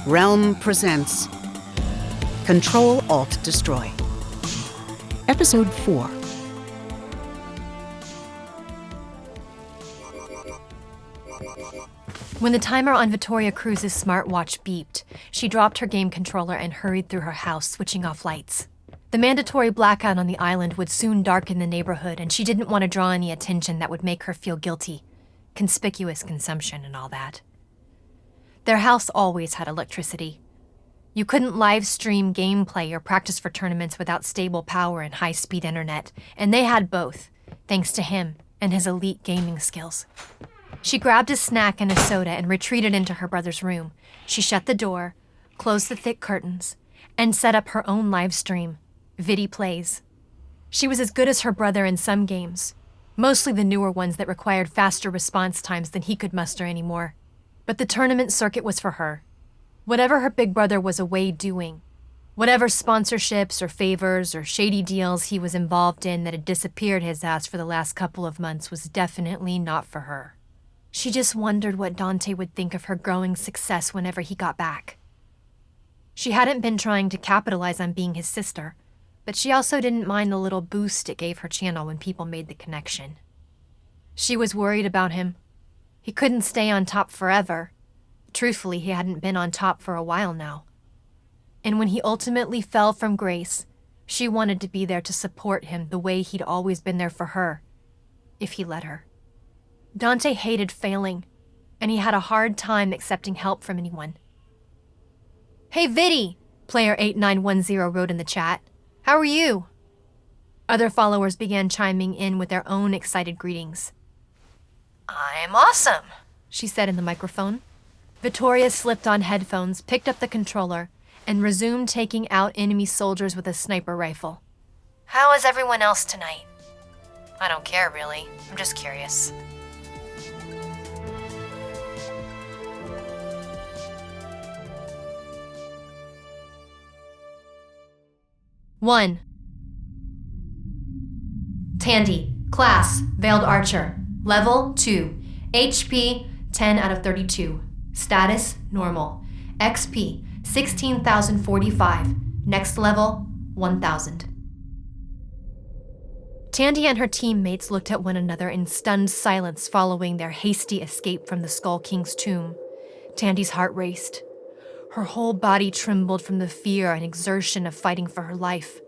Realm presents Ctrl-Alt-Destroy. Episode 4. When the timer on Vittoria Cruz's smartwatch beeped, she dropped her game controller and hurried through her house, switching off lights. The mandatory blackout on the island would soon darken the neighborhood, and she didn't want to draw any attention that would make her feel guilty. Conspicuous consumption and all that. Their house always had electricity. You couldn't live stream gameplay or practice for tournaments without stable power and high-speed internet, and they had both, thanks to him and his elite gaming skills. She grabbed a snack and a soda and retreated into her brother's room. She shut the door, closed the thick curtains, and set up her own live stream, Vidi Plays. She was as good as her brother in some games, mostly the newer ones that required faster response times than he could muster anymore. But the tournament circuit was for her. Whatever her big brother was away doing, whatever sponsorships or favors or shady deals he was involved in that had disappeared his ass for the last couple of months was definitely not for her. She just wondered what Dante would think of her growing success whenever he got back. She hadn't been trying to capitalize on being his sister, but she also didn't mind the little boost it gave her channel when people made the connection. She was worried about him. He couldn't stay on top forever. Truthfully, he hadn't been on top for a while now. And when he ultimately fell from grace, she wanted to be there to support him the way he'd always been there for her, if he let her. Dante hated failing, and he had a hard time accepting help from anyone. "Hey Vidi," player 8910 wrote in the chat. "How are you?" Other followers began chiming in with their own excited greetings. "I'm awesome," she said in the microphone. Vittoria slipped on headphones, picked up the controller, and resumed taking out enemy soldiers with a sniper rifle. "How is everyone else tonight?" "I don't care, really. I'm just curious." One. Tandy, class, Veiled Archer, level 2, HP 10 out of 32, status normal, XP 16,045, next level 1,000. Tandy and her teammates looked at one another in stunned silence following their hasty escape from the Skull King's tomb. Tandy's heart raced. Her whole body trembled from the fear and exertion of fighting for her life.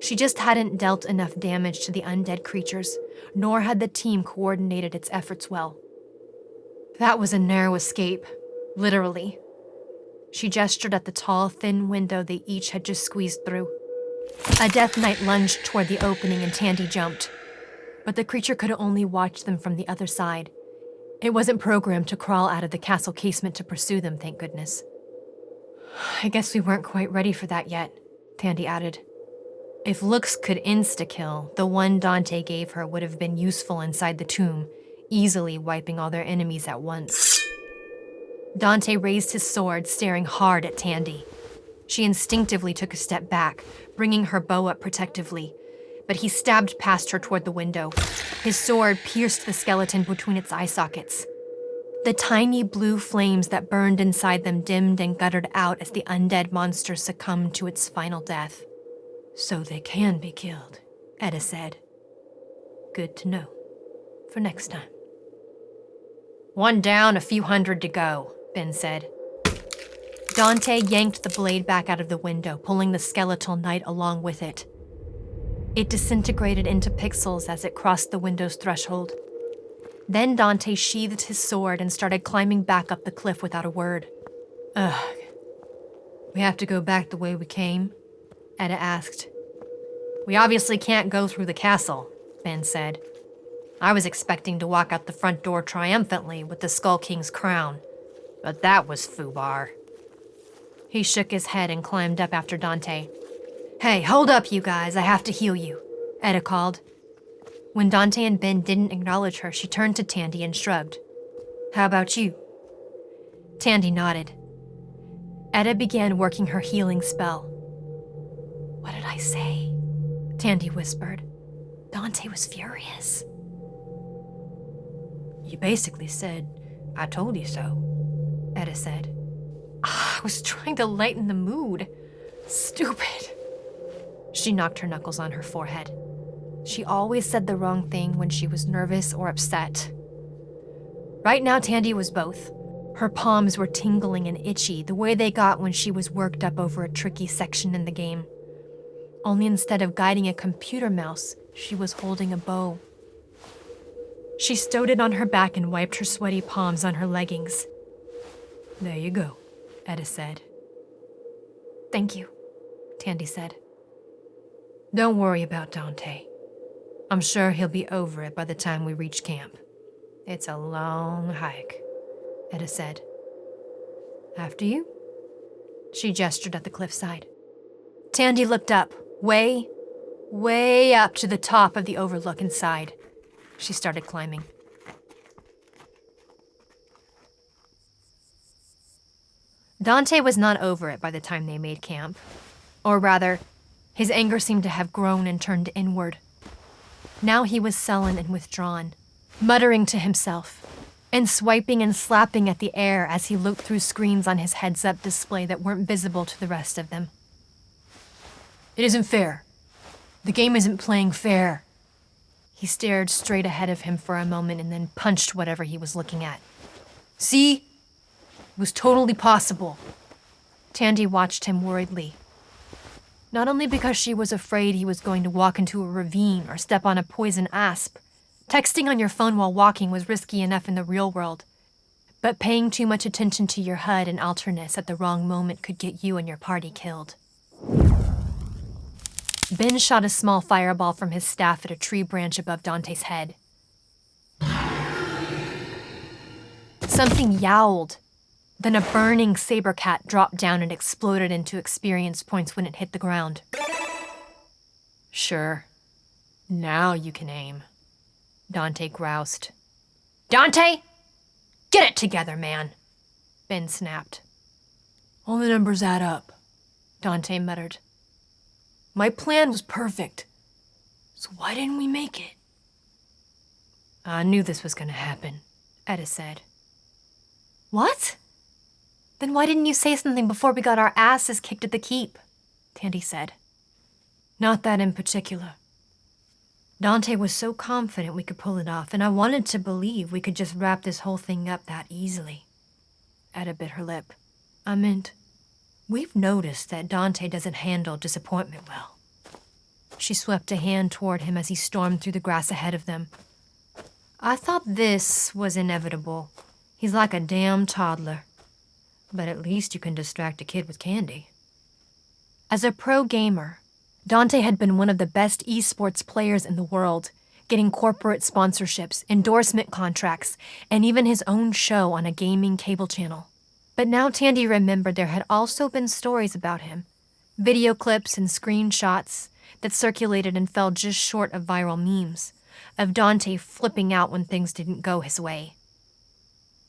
She just hadn't dealt enough damage to the undead creatures, nor had the team coordinated its efforts well. That was a narrow escape, literally. She gestured at the tall, thin window they each had just squeezed through. A Death Knight lunged toward the opening and Tandy jumped, but the creature could only watch them from the other side. It wasn't programmed to crawl out of the castle casement to pursue them, thank goodness. "I guess we weren't quite ready for that yet," Tandy added. If looks could insta-kill, the one Dante gave her would have been useful inside the tomb, easily wiping all their enemies at once. Dante raised his sword, staring hard at Tandy. She instinctively took a step back, bringing her bow up protectively, but he stabbed past her toward the window. His sword pierced the skeleton between its eye sockets. The tiny blue flames that burned inside them dimmed and guttered out as the undead monster succumbed to its final death. "So they can be killed," Etta said. "Good to know. For next time." "One down, a few hundred to go," Ben said. Dante yanked the blade back out of the window, pulling the skeletal knight along with it. It disintegrated into pixels as it crossed the window's threshold. Then Dante sheathed his sword and started climbing back up the cliff without a word. "Ugh. We have to go back the way we came?" Etta asked. "We obviously can't go through the castle," Ben said. "I was expecting to walk out the front door triumphantly with the Skull King's crown, but that was foobar." He shook his head and climbed up after Dante. "Hey, hold up, you guys, I have to heal you," Etta called. When Dante and Ben didn't acknowledge her, she turned to Tandy and shrugged. "How about you?" Tandy nodded. Etta began working her healing spell. "What did I say?" Tandy whispered. Dante was furious. "You basically said, 'I told you so,'" Etta said. I was trying to lighten the mood. Stupid. She knocked her knuckles on her forehead. She always said the wrong thing when she was nervous or upset. Right now, Tandy was both. Her palms were tingling and itchy, the way they got when she was worked up over a tricky section in the game. Only instead of guiding a computer mouse, she was holding a bow. She stowed it on her back and wiped her sweaty palms on her leggings. "There you go," Etta said. "Thank you," Tandy said. "Don't worry about Dante. I'm sure he'll be over it by the time we reach camp. It's a long hike," Etta said. "After you?" She gestured at the cliffside. Tandy looked up, way up to the top of the overlook and sighed. She started climbing. Dante was not over it by the time they made camp. Or rather, his anger seemed to have grown and turned inward. Now he was sullen and withdrawn, muttering to himself, and swiping and slapping at the air as he looked through screens on his heads-up display that weren't visible to the rest of them. "It isn't fair. The game isn't playing fair." He stared straight ahead of him for a moment and then punched whatever he was looking at. "See? It was totally possible." Tandy watched him worriedly. Not only because she was afraid he was going to walk into a ravine or step on a poison asp. Texting on your phone while walking was risky enough in the real world, but paying too much attention to your HUD and alterness at the wrong moment could get you and your party killed. Ben shot a small fireball from his staff at a tree branch above Dante's head. Something yowled. Then a burning saber cat dropped down and exploded into experience points when it hit the ground. "Sure. Now you can aim," Dante groused. "Dante? Get it together, man," Ben snapped. "All the numbers add up," Dante muttered. "My plan was perfect. So why didn't we make it?" "I knew this was gonna happen," Etta said. "What? Then why didn't you say something before we got our asses kicked at the keep?" Tandy said. "Not that in particular. Dante was so confident we could pull it off, and I wanted to believe we could just wrap this whole thing up that easily." Etta bit her lip. "I meant, we've noticed that Dante doesn't handle disappointment well." She swept a hand toward him as he stormed through the grass ahead of them. "I thought this was inevitable. He's like a damn toddler. But at least you can distract a kid with candy." As a pro gamer, Dante had been one of the best esports players in the world, getting corporate sponsorships, endorsement contracts, and even his own show on a gaming cable channel. But now Tandy remembered there had also been stories about him, video clips and screenshots that circulated and fell just short of viral memes, of Dante flipping out when things didn't go his way.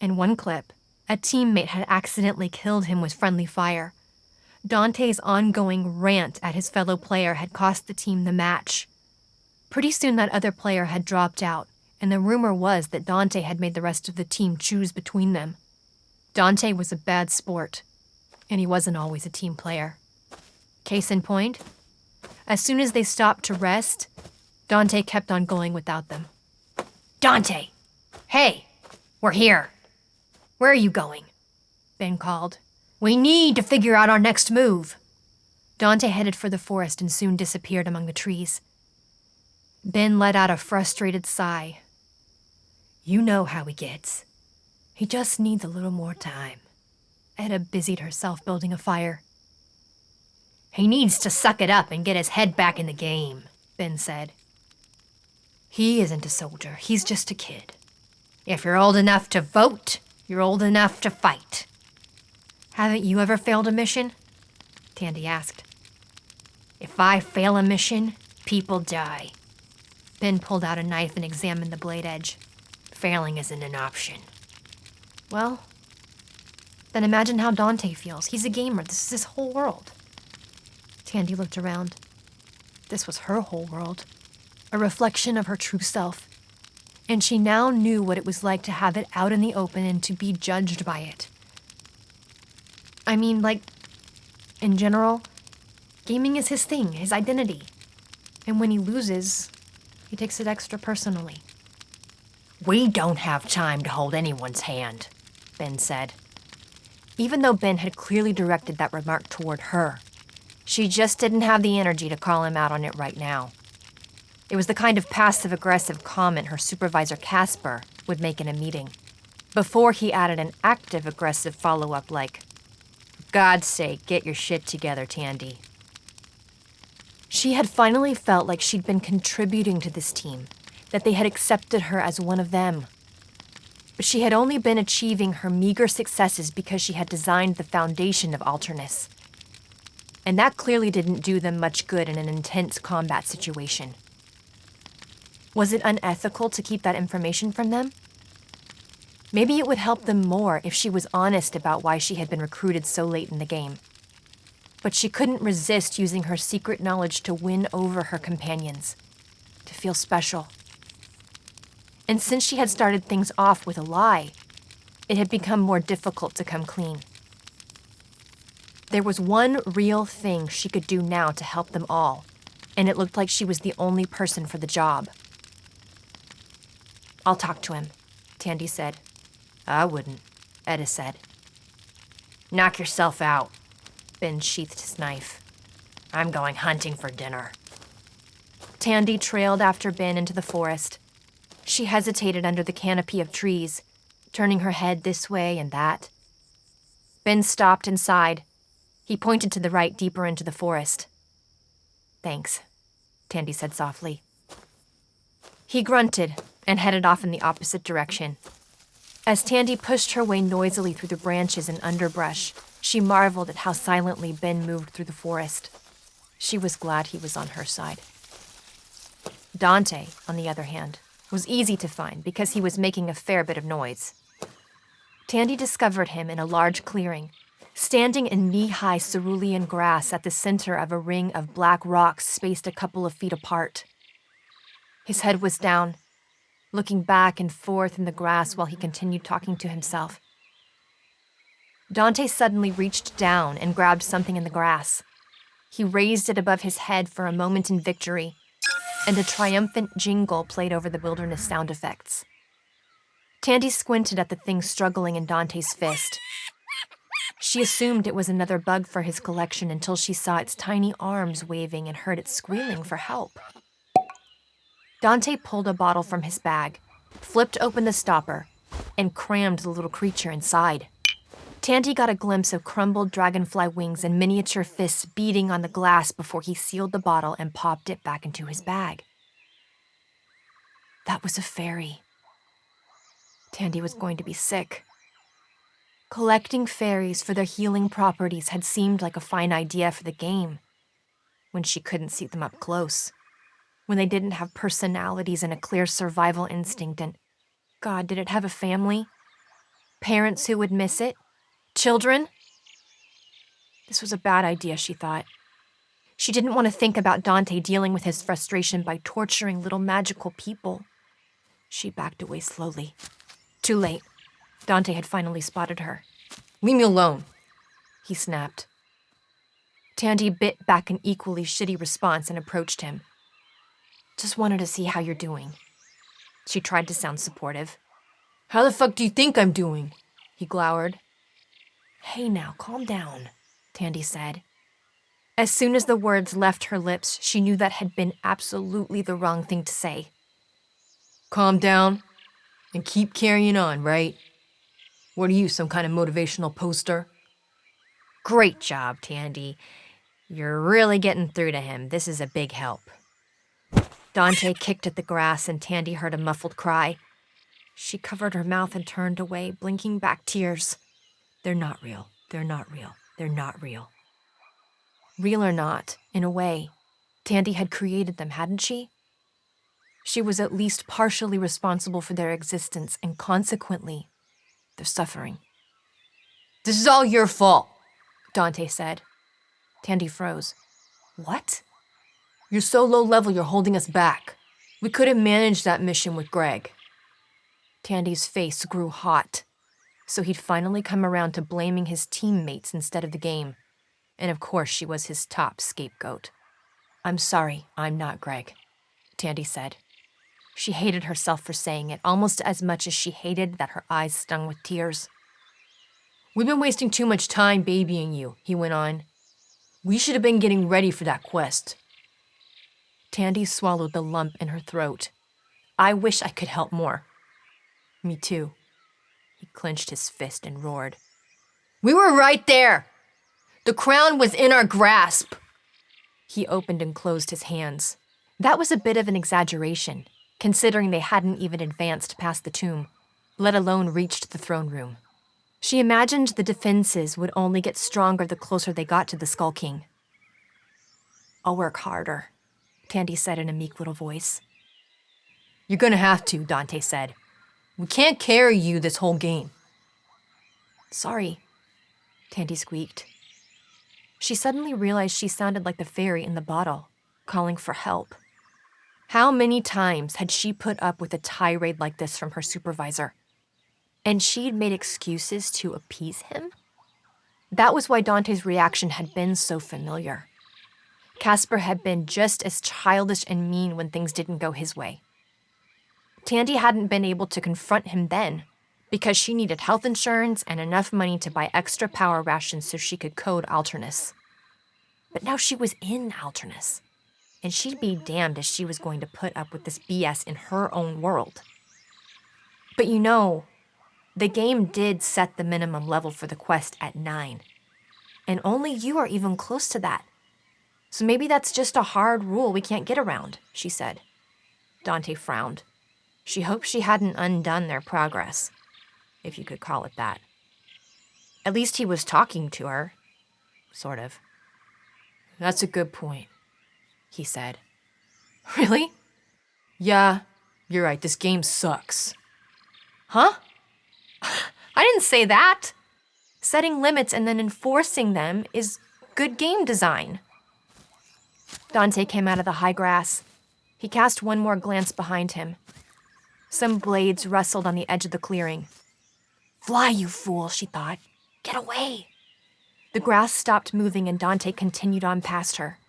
In one clip, a teammate had accidentally killed him with friendly fire. Dante's ongoing rant at his fellow player had cost the team the match. Pretty soon that other player had dropped out, and the rumor was that Dante had made the rest of the team choose between them. Dante was a bad sport, and he wasn't always a team player. Case in point, as soon as they stopped to rest, Dante kept on going without them. "Dante! Hey! We're here! Where are you going?" Ben called. "We need to figure out our next move." Dante headed for the forest and soon disappeared among the trees. Ben let out a frustrated sigh. "You know how he gets. He just needs a little more time." Etta busied herself building a fire. "He needs to suck it up and get his head back in the game," Ben said. "He isn't a soldier. He's just a kid. If you're old enough to vote, you're old enough to fight." "Haven't you ever failed a mission?" Tandy asked. "If I fail a mission, people die." Ben pulled out a knife and examined the blade edge. "Failing isn't an option." "Well, then imagine how Dante feels. He's a gamer. This is his whole world." Tandy looked around. This was her whole world, a reflection of her true self. And she now knew what it was like to have it out in the open and to be judged by it. I mean, like, in general, gaming is his thing, his identity. And when he loses, he takes it extra personally. We don't have time to hold anyone's hand, Ben said. Even though Ben had clearly directed that remark toward her, she just didn't have the energy to call him out on it right now. It was the kind of passive-aggressive comment her supervisor Casper would make in a meeting, before he added an active-aggressive follow-up like, "For God's sake, get your shit together, Tandy." She had finally felt like she'd been contributing to this team, that they had accepted her as one of them. But she had only been achieving her meager successes because she had designed the foundation of Alternus. And that clearly didn't do them much good in an intense combat situation. Was it unethical to keep that information from them? Maybe it would help them more if she was honest about why she had been recruited so late in the game. But she couldn't resist using her secret knowledge to win over her companions, to feel special. And since she had started things off with a lie, it had become more difficult to come clean. There was one real thing she could do now to help them all, and it looked like she was the only person for the job. "I'll talk to him," Tandy said. I wouldn't, Etta said. "Knock yourself out." Ben sheathed his knife. "I'm going hunting for dinner." Tandy trailed after Ben into the forest. She hesitated under the canopy of trees, turning her head this way and that. Ben stopped and sighed. He pointed to the right, deeper into the forest. "Thanks," Tandy said softly. He grunted and headed off in the opposite direction. As Tandy pushed her way noisily through the branches and underbrush, she marveled at how silently Ben moved through the forest. She was glad he was on her side. Dante, on the other hand, was easy to find because he was making a fair bit of noise. Tandy discovered him in a large clearing, standing in knee-high cerulean grass at the center of a ring of black rocks spaced a couple of feet apart. His head was down, looking back and forth in the grass while he continued talking to himself. Dante suddenly reached down and grabbed something in the grass. He raised it above his head for a moment in victory, and a triumphant jingle played over the wilderness sound effects. Tandy squinted at the thing struggling in Dante's fist. She assumed it was another bug for his collection until she saw its tiny arms waving and heard it squealing for help. Dante pulled a bottle from his bag, flipped open the stopper, and crammed the little creature inside. Tandy got a glimpse of crumbled dragonfly wings and miniature fists beating on the glass before he sealed the bottle and popped it back into his bag. That was a fairy. Tandy was going to be sick. Collecting fairies for their healing properties had seemed like a fine idea for the game, when she couldn't see them up close, when they didn't have personalities and a clear survival instinct, and, God, did it have a family? Parents who would miss it? Children? This was a bad idea, she thought. She didn't want to think about Dante dealing with his frustration by torturing little magical people. She backed away slowly. Too late. Dante had finally spotted her. "Leave me alone," he snapped. Tandy bit back an equally shitty response and approached him. "Just wanted to see how you're doing." She tried to sound supportive. "How the fuck do you think I'm doing?" he glowered. "Hey now, calm down," Tandy said. As soon as the words left her lips, she knew that had been absolutely the wrong thing to say. "Calm down and keep carrying on, right? What are you, some kind of motivational poster?" "Great job, Tandy. You're really getting through to him. This is a big help." Dante kicked at the grass and Tandy heard a muffled cry. She covered her mouth and turned away, blinking back tears. They're not real. They're not real. They're not real. Real or not, in a way, Tandy had created them, hadn't she? She was at least partially responsible for their existence and consequently, their suffering. "This is all your fault," Dante said. Tandy froze. "What?" "You're so low level you're holding us back. We couldn't manage that mission with Greg." Tandy's face grew hot. so he'd finally come around to blaming his teammates instead of the game. And of course, she was his top scapegoat. "I'm sorry, I'm not Greg," Tandy said. She hated herself for saying it, almost as much as she hated that her eyes stung with tears. "We've been wasting too much time babying you," he went on. "We should have been getting ready for that quest." Tandy swallowed the lump in her throat. "I wish I could help more." "Me too." He clenched his fist and roared. "We were right there! The crown was in our grasp!" He opened and closed his hands. That was a bit of an exaggeration, considering they hadn't even advanced past the tomb, let alone reached the throne room. She imagined the defenses would only get stronger the closer they got to the Skull King. "I'll work harder," Tandy said in a meek little voice. "You're gonna have to," Dante said. "We can't carry you this whole game." "Sorry," Tandy squeaked. She suddenly realized she sounded like the fairy in the bottle, calling for help. How many times had she put up with a tirade like this from her supervisor? And she'd made excuses to appease him? That was why Dante's reaction had been so familiar. Casper had been just as childish and mean when things didn't go his way. Tandy hadn't been able to confront him then because she needed health insurance and enough money to buy extra power rations so she could code Alternus. But now she was in Alternus, and she'd be damned if she was going to put up with this BS in her own world. But you know, the game did set the minimum level for the quest at 9, and only you are even close to that. So maybe that's just a hard rule we can't get around, she said. Dante frowned. She hoped she hadn't undone their progress, if you could call it that. At least he was talking to her. Sort of. "That's a good point," he said. "Really?" "Yeah, you're right, this game sucks." "Huh? I didn't say that. Setting limits and then enforcing them is good game design." Dante came out of the high grass. He cast one more glance behind him. Some blades rustled on the edge of the clearing. "Fly, you fool," she thought. "Get away." The grass stopped moving and Dante continued on past her.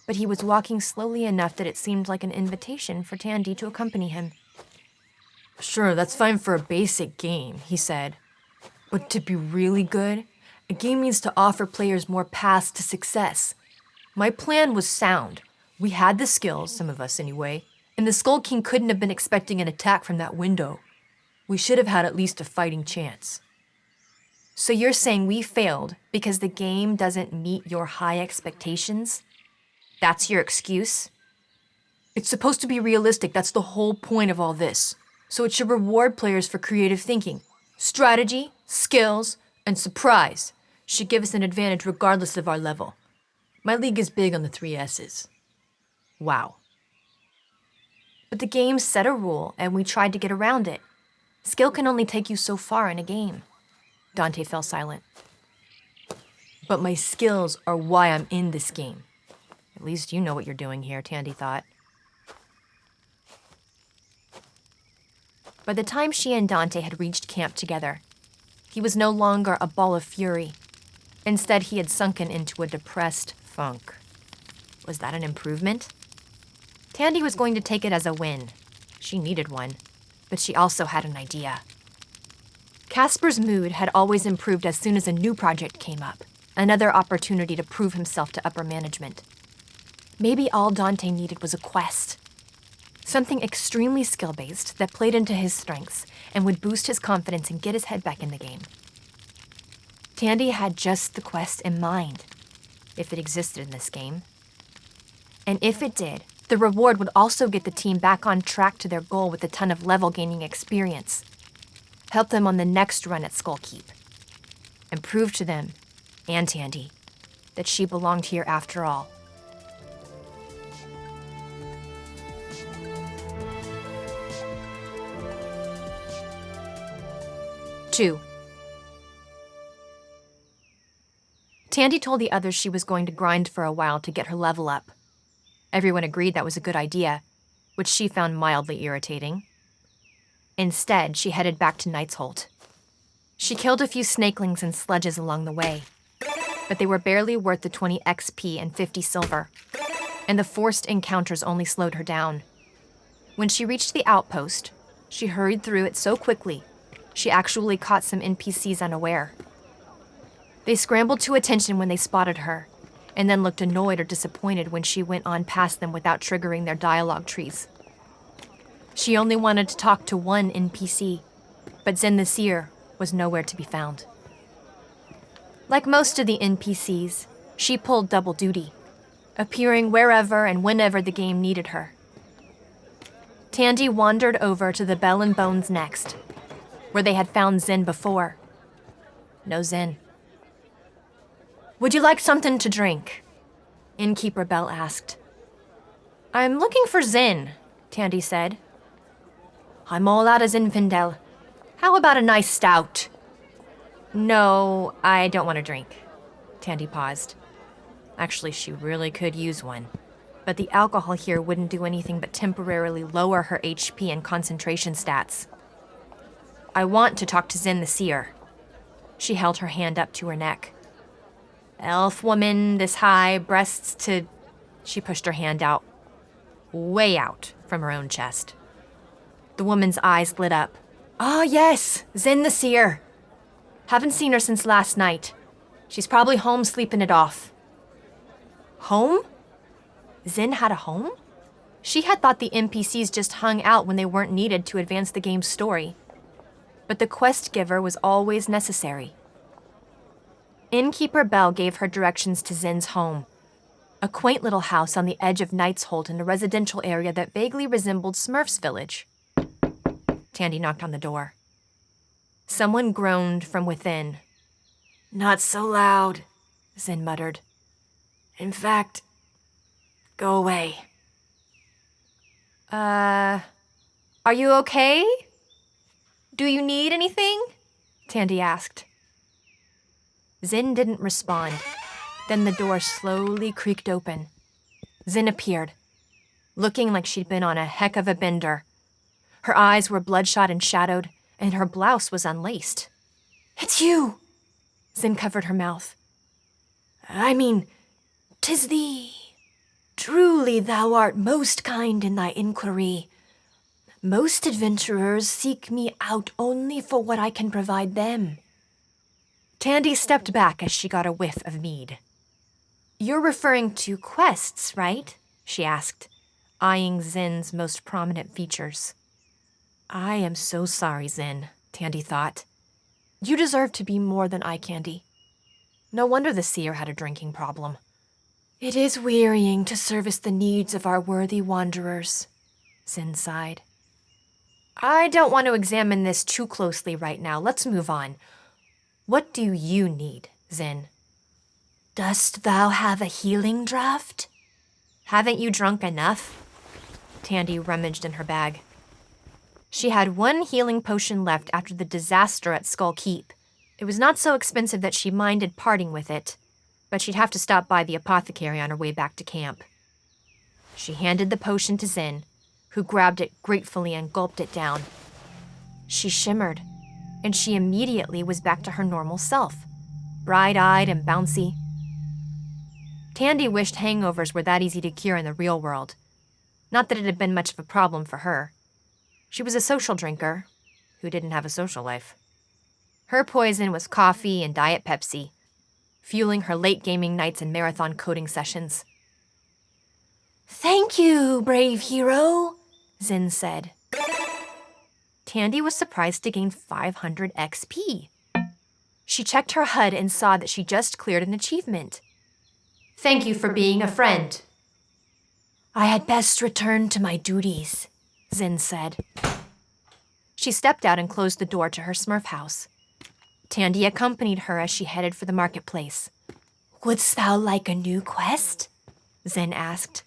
But he was walking slowly enough that it seemed like an invitation for Tandy to accompany him. "Sure, that's fine for a basic game," he said. "But to be really good, a game needs to offer players more paths to success. My plan was sound. We had the skills, some of us anyway, and the Skull King couldn't have been expecting an attack from that window. We should have had at least a fighting chance." "So you're saying we failed because the game doesn't meet your high expectations? That's your excuse?" "It's supposed to be realistic, that's the whole point of all this. So it should reward players for creative thinking. Strategy, skills, and surprise should give us an advantage regardless of our level. My league is big on the 3 S's. Wow. But the game set a rule, and we tried to get around it. Skill can only take you so far in a game." Dante fell silent. "But my skills are why I'm in this game. At least you know what you're doing here," Tandy thought. By the time she and Dante had reached camp together, he was no longer a ball of fury. Instead, he had sunken into a depressed funk. Was that an improvement? Tandy was going to take it as a win. She needed one, but she also had an idea. Casper's mood had always improved as soon as a new project came up, another opportunity to prove himself to upper management. Maybe all Dante needed was a quest. Something extremely skill-based that played into his strengths and would boost his confidence and get his head back in the game. Tandy had just the quest in mind, if it existed in this game. And if it did, the reward would also get the team back on track to their goal with a ton of level-gaining experience, help them on the next run at Skull Keep, and prove to them, and Tandy, that she belonged here after all. Two. Tandy told the others she was going to grind for a while to get her level up. Everyone agreed that was a good idea, which she found mildly irritating. Instead, she headed back to Knight's Holt. She killed a few snakelings and sludges along the way, but they were barely worth the 20 XP and 50 silver, and the forced encounters only slowed her down. When she reached the outpost, she hurried through it so quickly, she actually caught some NPCs unaware. They scrambled to attention when they spotted her, and then looked annoyed or disappointed when she went on past them without triggering their dialogue trees. She only wanted to talk to one NPC, but Zen the Seer was nowhere to be found. Like most of the NPCs, she pulled double duty, appearing wherever and whenever the game needed her. Tandy wandered over to the Bell and Bones next, where they had found Zen before. No Zen. "Would you like something to drink?" Innkeeper Bell asked. "I'm looking for Zen," Tandy said. "I'm all out of Zinfandel. How about a nice stout?" "No, I don't want to drink." Tandy paused. Actually, she really could use one, but the alcohol here wouldn't do anything but temporarily lower her HP and concentration stats. "I want to talk to Zen the Seer." She held her hand up to her neck. "Elf woman this high, breasts to..." She pushed her hand out, way out from her own chest. The woman's eyes lit up. "Ah, yes, Zen the Seer. Haven't seen her since last night. She's probably home sleeping it off." Home? Zen had a home? She had thought the NPCs just hung out when they weren't needed to advance the game's story. But the quest giver was always necessary. Innkeeper Bell gave her directions to Zen's home, a quaint little house on the edge of Knight's Holt in a residential area that vaguely resembled Smurf's village. Tandy knocked on the door. Someone groaned from within. "Not so loud," Zen muttered. "In fact, go away." Are you okay? Do you need anything?" Tandy asked. Zen didn't respond. Then the door slowly creaked open. Zen appeared, looking like she'd been on a heck of a bender. Her eyes were bloodshot and shadowed, and her blouse was unlaced. "It's you!" Zen covered her mouth. "I mean, 'tis thee. Truly thou art most kind in thy inquiry. Most adventurers seek me out only for what I can provide them." Tandy stepped back as she got a whiff of mead. "You're referring to quests, right?" she asked, eyeing Zen's most prominent features. "I am so sorry, Zen," Tandy thought. "You deserve to be more than eye candy. No wonder the seer had a drinking problem." "It is wearying to service the needs of our worthy wanderers," Zen sighed. "I don't want to examine this too closely right now. Let's move on. What do you need, Zen?" "Dost thou have a healing draft?" "Haven't you drunk enough?" Tandy rummaged in her bag. She had one healing potion left after the disaster at Skull Keep. It was not so expensive that she minded parting with it, but she'd have to stop by the apothecary on her way back to camp. She handed the potion to Zen, who grabbed it gratefully and gulped it down. She shimmered, and she immediately was back to her normal self, bright-eyed and bouncy. Tandy wished hangovers were that easy to cure in the real world. Not that it had been much of a problem for her. She was a social drinker who didn't have a social life. Her poison was coffee and Diet Pepsi, fueling her late gaming nights and marathon coding sessions. "Thank you, brave hero," Zen said. Tandy was surprised to gain 500 XP. She checked her HUD and saw that she just cleared an achievement. "Thank you for being a friend." "I had best return to my duties," Zen said. She stepped out and closed the door to her Smurf house. Tandy accompanied her as she headed for the marketplace. "Wouldst thou like a new quest?" Zen asked.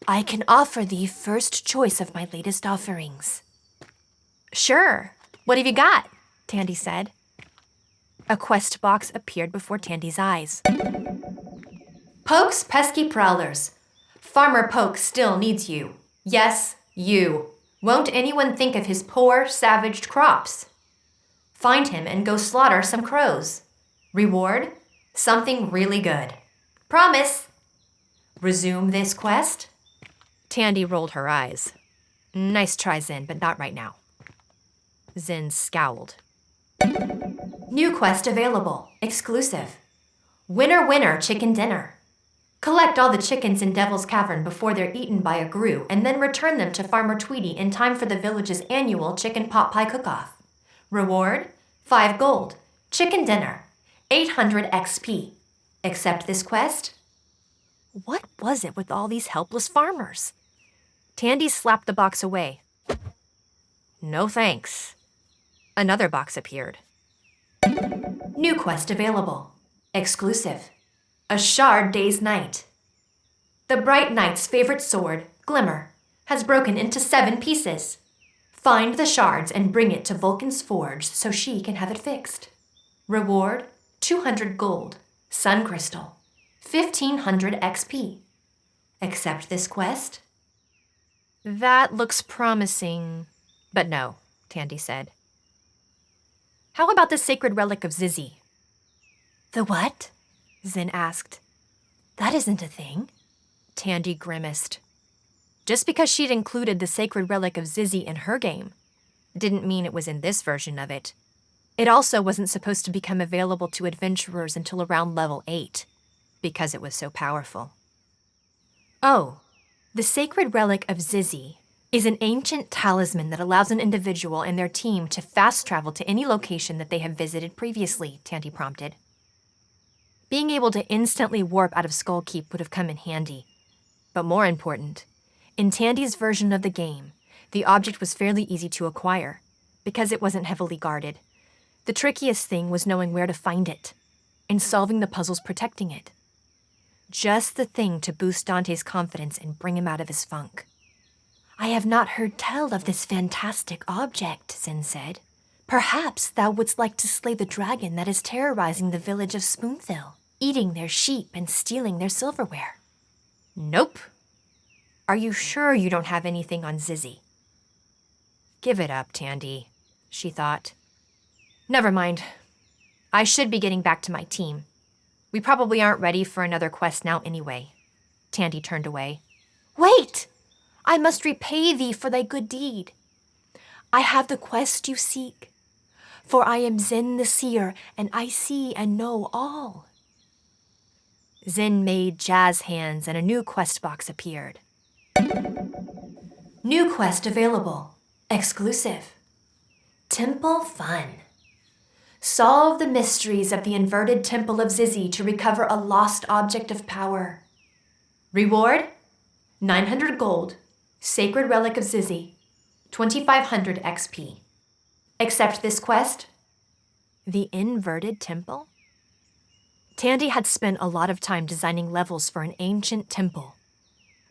"I can offer thee first choice of my latest offerings." "Sure. What have you got?" Tandy said. A quest box appeared before Tandy's eyes. "Poke's pesky prowlers. Farmer Poke still needs you. Yes, you. Won't anyone think of his poor, savaged crops?" Find him and go slaughter some crows. Reward? Something really good. Promise! Resume this quest? Tandy rolled her eyes. Nice try, Zin, but not right now. Zin scowled. New quest available. Exclusive. Winner, winner, chicken dinner. Collect all the chickens in Devil's Cavern before they're eaten by a Gru, and then return them to Farmer Tweedy in time for the village's annual chicken pot pie cook-off. Reward? 5 gold. Chicken dinner. 800 XP. Accept this quest? What was it with all these helpless farmers? Tandy slapped the box away. No thanks. Another box appeared. New quest available. Exclusive. A shard day's night. The Bright Knight's favorite sword, Glimmer, has broken into 7 pieces. Find the shards and bring it to Vulcan's forge so she can have it fixed. Reward, 200 gold. Sun crystal. 1500 XP. Accept this quest? That looks promising. But no, Tandy said. How about the sacred relic of Xyzzy? The what? Zin asked. That isn't a thing. Tandy grimaced. Just because she'd included the sacred relic of Xyzzy in her game didn't mean it was in this version of it. It also wasn't supposed to become available to adventurers until around level 8, because it was so powerful. Oh, the sacred relic of Xyzzy is an ancient talisman that allows an individual and their team to fast travel to any location that they have visited previously, Tandy prompted. Being able to instantly warp out of Skull Keep would have come in handy. But more important, in Tandy's version of the game, the object was fairly easy to acquire, because it wasn't heavily guarded. The trickiest thing was knowing where to find it, and solving the puzzles protecting it. Just the thing to boost Dante's confidence and bring him out of his funk. I have not heard tell of this fantastic object, Zin said. Perhaps thou wouldst like to slay the dragon that is terrorizing the village of Spoonville, eating their sheep and stealing their silverware. Nope. Are you sure you don't have anything on Xyzzy? Give it up, Tandy, she thought. Never mind. I should be getting back to my team. We probably aren't ready for another quest now anyway. Tandy turned away. Wait! I must repay thee for thy good deed. I have the quest you seek. For I am Zin the Seer, and I see and know all. Zin made jazz hands and a new quest box appeared. New quest available. Exclusive. Temple Fun. Solve the mysteries of the inverted temple of Xyzzy to recover a lost object of power. Reward? 900 gold. Sacred relic of Xyzzy. 2500 XP. Accept this quest? The inverted temple? Tandy had spent a lot of time designing levels for an ancient temple,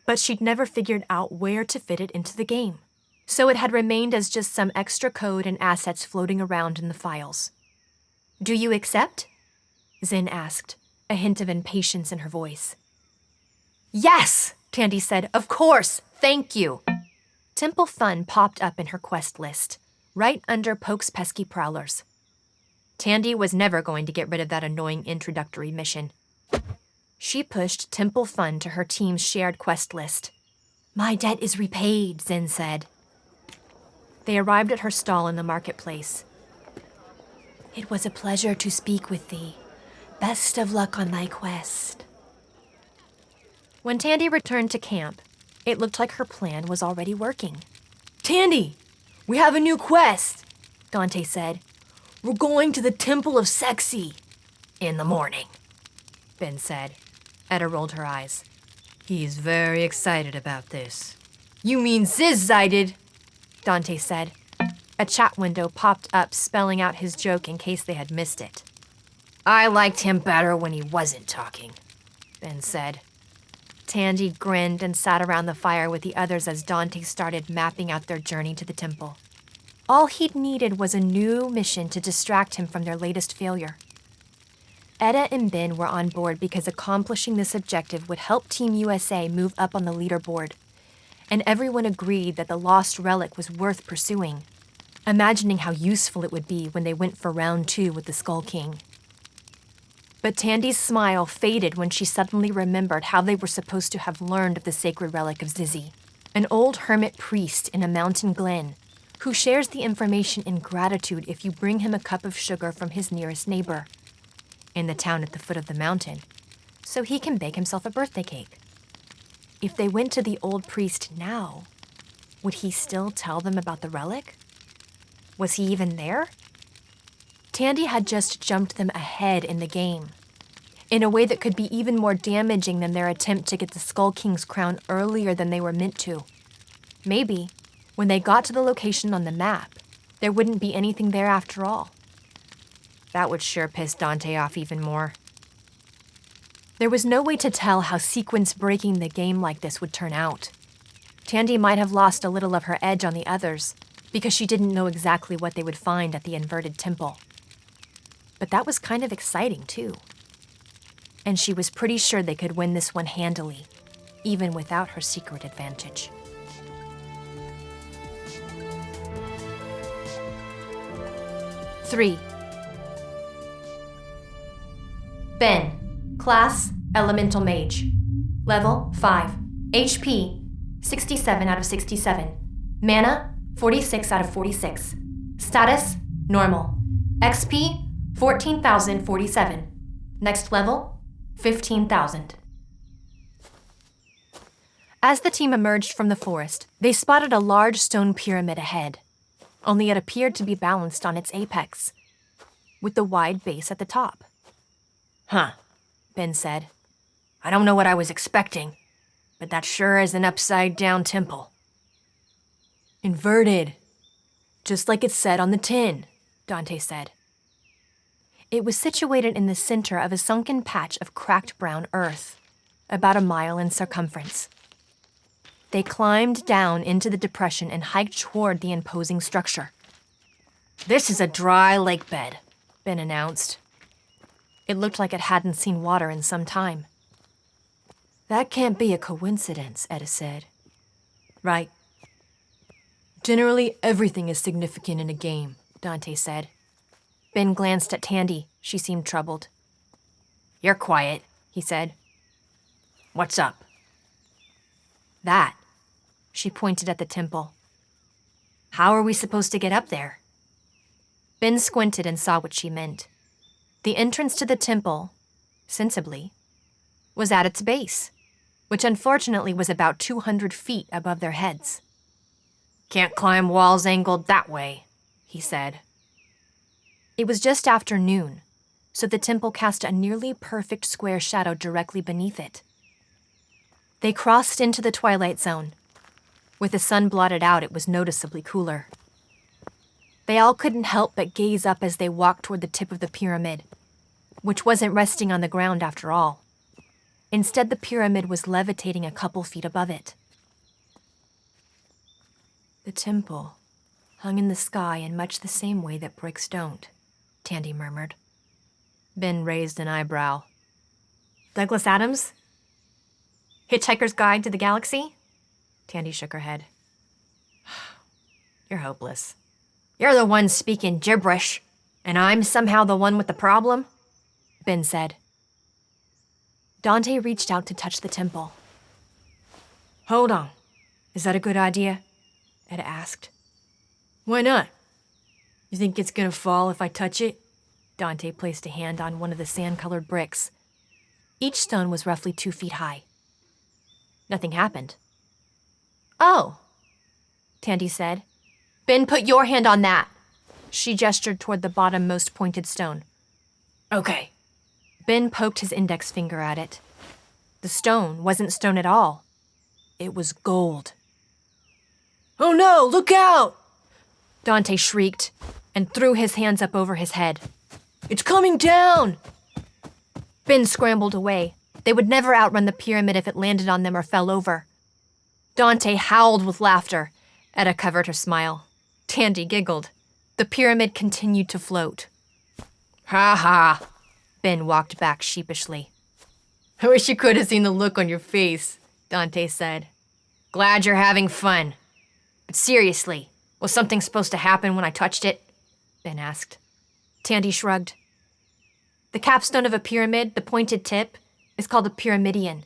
but she'd never figured out where to fit it into the game, so it had remained as just some extra code and assets floating around in the files. Do you accept? Zin asked, a hint of impatience in her voice. Yes, Tandy said, of course, thank you. Temple Fun popped up in her quest list, right under Poke's pesky prowlers. Tandy was never going to get rid of that annoying introductory mission. She pushed Temple Fun to her team's shared quest list. My debt is repaid, Zin said. They arrived at her stall in the marketplace. It was a pleasure to speak with thee. Best of luck on thy quest. When Tandy returned to camp, it looked like her plan was already working. Tandy, we have a new quest, Dante said. We're going to the Temple of Sexy. In the morning, Ben said. Etta rolled her eyes. He's very excited about this. You mean Xyzzy, Dante said. A chat window popped up spelling out his joke in case they had missed it. I liked him better when he wasn't talking, Ben said. Tandy grinned and sat around the fire with the others as Dante started mapping out their journey to the temple. All he'd needed was a new mission to distract him from their latest failure. Etta and Ben were on board because accomplishing this objective would help Team USA move up on the leaderboard, and everyone agreed that the lost relic was worth pursuing. imagining how useful it would be when they went for round 2 with the Skull King. But Tandy's smile faded when she suddenly remembered how they were supposed to have learned of the sacred relic of Xyzzy, an old hermit priest in a mountain glen who shares the information in gratitude if you bring him a cup of sugar from his nearest neighbor in the town at the foot of the mountain, so he can bake himself a birthday cake. If they went to the old priest now, would he still tell them about the relic? Was he even there? Tandy had just jumped them ahead in the game, in a way that could be even more damaging than their attempt to get the Skull King's crown earlier than they were meant to. Maybe, when they got to the location on the map, there wouldn't be anything there after all. That would sure piss Dante off even more. There was no way to tell how sequence breaking the game like this would turn out. Tandy might have lost a little of her edge on the others because she didn't know exactly what they would find at the inverted temple. But that was kind of exciting, too. And she was pretty sure they could win this one handily, even without her secret advantage. Three. Ben, Class, Elemental Mage. Level, 5. HP, 67 out of 67. Mana, 46 out of 46. Status, Normal. XP, 14,047. Next level, 15,000. As the team emerged from the forest, they spotted a large stone pyramid ahead, only it appeared to be balanced on its apex, with the wide base at the top. Huh, Ben said. I don't know what I was expecting, but that sure is an upside-down temple. Inverted, just like it said on the tin, Dante said. It was situated in the center of a sunken patch of cracked brown earth, about a mile in circumference. They climbed down into the depression and hiked toward the imposing structure. This is a dry lake bed, Ben announced. It looked like it hadn't seen water in some time. That can't be a coincidence, Etta said. Right. Generally, everything is significant in a game, Dante said. Ben glanced at Tandy. She seemed troubled. You're quiet, he said. What's up? That. She pointed at the temple. How are we supposed to get up there? Ben squinted and saw what she meant. The entrance to the temple, sensibly, was at its base, which unfortunately was about 200 feet above their heads. Can't climb walls angled that way, he said. It was just after noon, so the temple cast a nearly perfect square shadow directly beneath it. They crossed into the twilight zone. With the sun blotted out, it was noticeably cooler. They all couldn't help but gaze up as they walked toward the tip of the pyramid, which wasn't resting on the ground after all. Instead, the pyramid was levitating a couple feet above it. The temple hung in the sky in much the same way that bricks don't, Tandy murmured. Ben raised an eyebrow. Douglas Adams? Hitchhiker's Guide to the Galaxy? Tandy shook her head. You're hopeless. You're the one speaking gibberish, and I'm somehow the one with the problem, Ben said. Dante reached out to touch the temple. Hold on. Is that a good idea? Etta asked. Why not? You think it's gonna fall if I touch it? Dante placed a hand on one of the sand-colored bricks. Each stone was roughly 2 feet high. Nothing happened. Oh, Tandy said. Ben, put your hand on that. She gestured toward the bottom-most pointed stone. Okay. Ben poked his index finger at it. The stone wasn't stone at all. It was gold. Oh no, look out! Dante shrieked and threw his hands up over his head. It's coming down! Ben scrambled away. They would never outrun the pyramid if it landed on them or fell over. Dante howled with laughter. Etta covered her smile. Tandy giggled. The pyramid continued to float. Ha ha! Ben walked back sheepishly. I wish you could have seen the look on your face, Dante said. Glad you're having fun. But seriously, Was something supposed to happen when I touched it? Ben asked. Tandy shrugged. The capstone of a pyramid, the pointed tip, is called a pyramidion.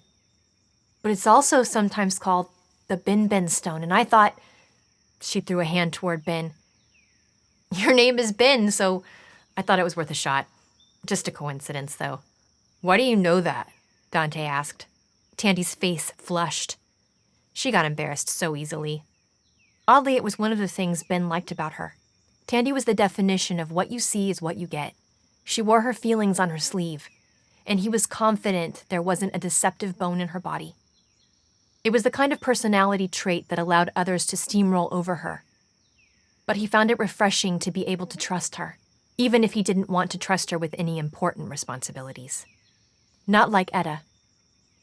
But it's also sometimes called the Ben stone, and I thought... She threw a hand toward Ben. Your name is Ben, so I thought it was worth a shot. Just a coincidence, though. Why do you know that? Dante asked. Tandy's face flushed. She got embarrassed so easily. Oddly, it was one of the things Ben liked about her. Tandy was the definition of what you see is what you get. She wore her feelings on her sleeve, and he was confident there wasn't a deceptive bone in her body. It was the kind of personality trait that allowed others to steamroll over her. But he found it refreshing to be able to trust her, even if he didn't want to trust her with any important responsibilities. Not like Etta,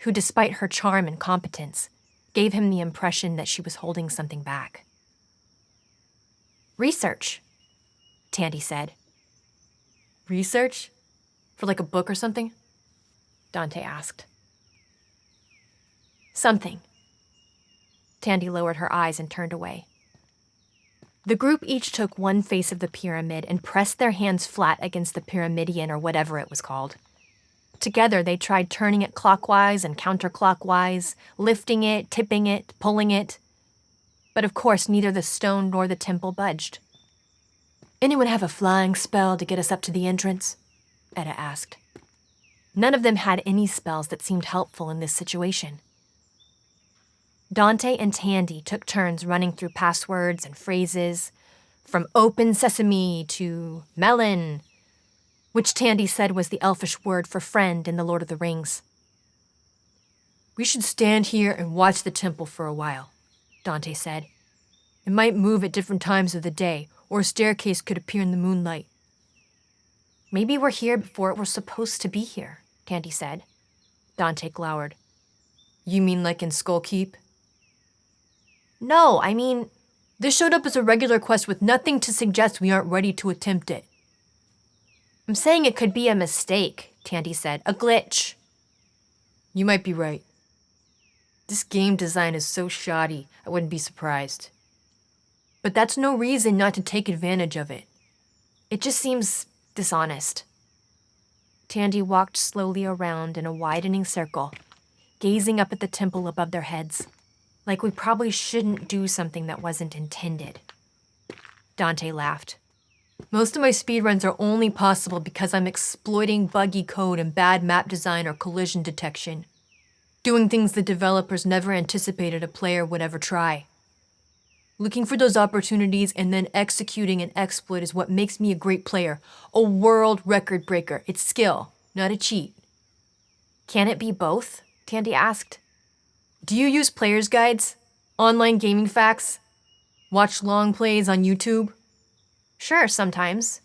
who, despite her charm and competence, gave him the impression that she was holding something back. "Research," Tandy said. Research? For like a book or something? Dante asked. Something. Tandy lowered her eyes and turned away. The group each took one face of the pyramid and pressed their hands flat against the pyramidion or whatever it was called. Together, they tried turning it clockwise and counterclockwise, lifting it, tipping it, pulling it. But of course, neither the stone nor the temple budged. "Anyone have a flying spell to get us up to the entrance?" Etta asked. None of them had any spells that seemed helpful in this situation. Dante and Tandy took turns running through passwords and phrases, from open sesame to melon, which Tandy said was the elfish word for friend in The Lord of the Rings. "We should stand here and watch the temple for a while," Dante said. "It might move at different times of the day, or a staircase could appear in the moonlight." "Maybe we're here before it was supposed to be here," Tandy said. Dante glowered. "You mean like in Skull Keep?" "No, I mean, this showed up as a regular quest with nothing to suggest we aren't ready to attempt it." I'm saying it could be a mistake," Tandy said. "A glitch." "You might be right. This game design is so shoddy, I wouldn't be surprised. But that's no reason not to take advantage of it. It just seems dishonest." Tandy walked slowly around in a widening circle, gazing up at the temple above their heads, like we probably shouldn't do something that wasn't intended. Dante laughed. "Most of my speedruns are only possible because I'm exploiting buggy code and bad map design or collision detection, doing things the developers never anticipated a player would ever try. Looking for those opportunities and then executing an exploit is what makes me a great player, a world record breaker. It's skill, not a cheat." "Can it be both?" Tandy asked. "Do you use player's guides? Online gaming facts? Watch long plays on YouTube?" "Sure, sometimes."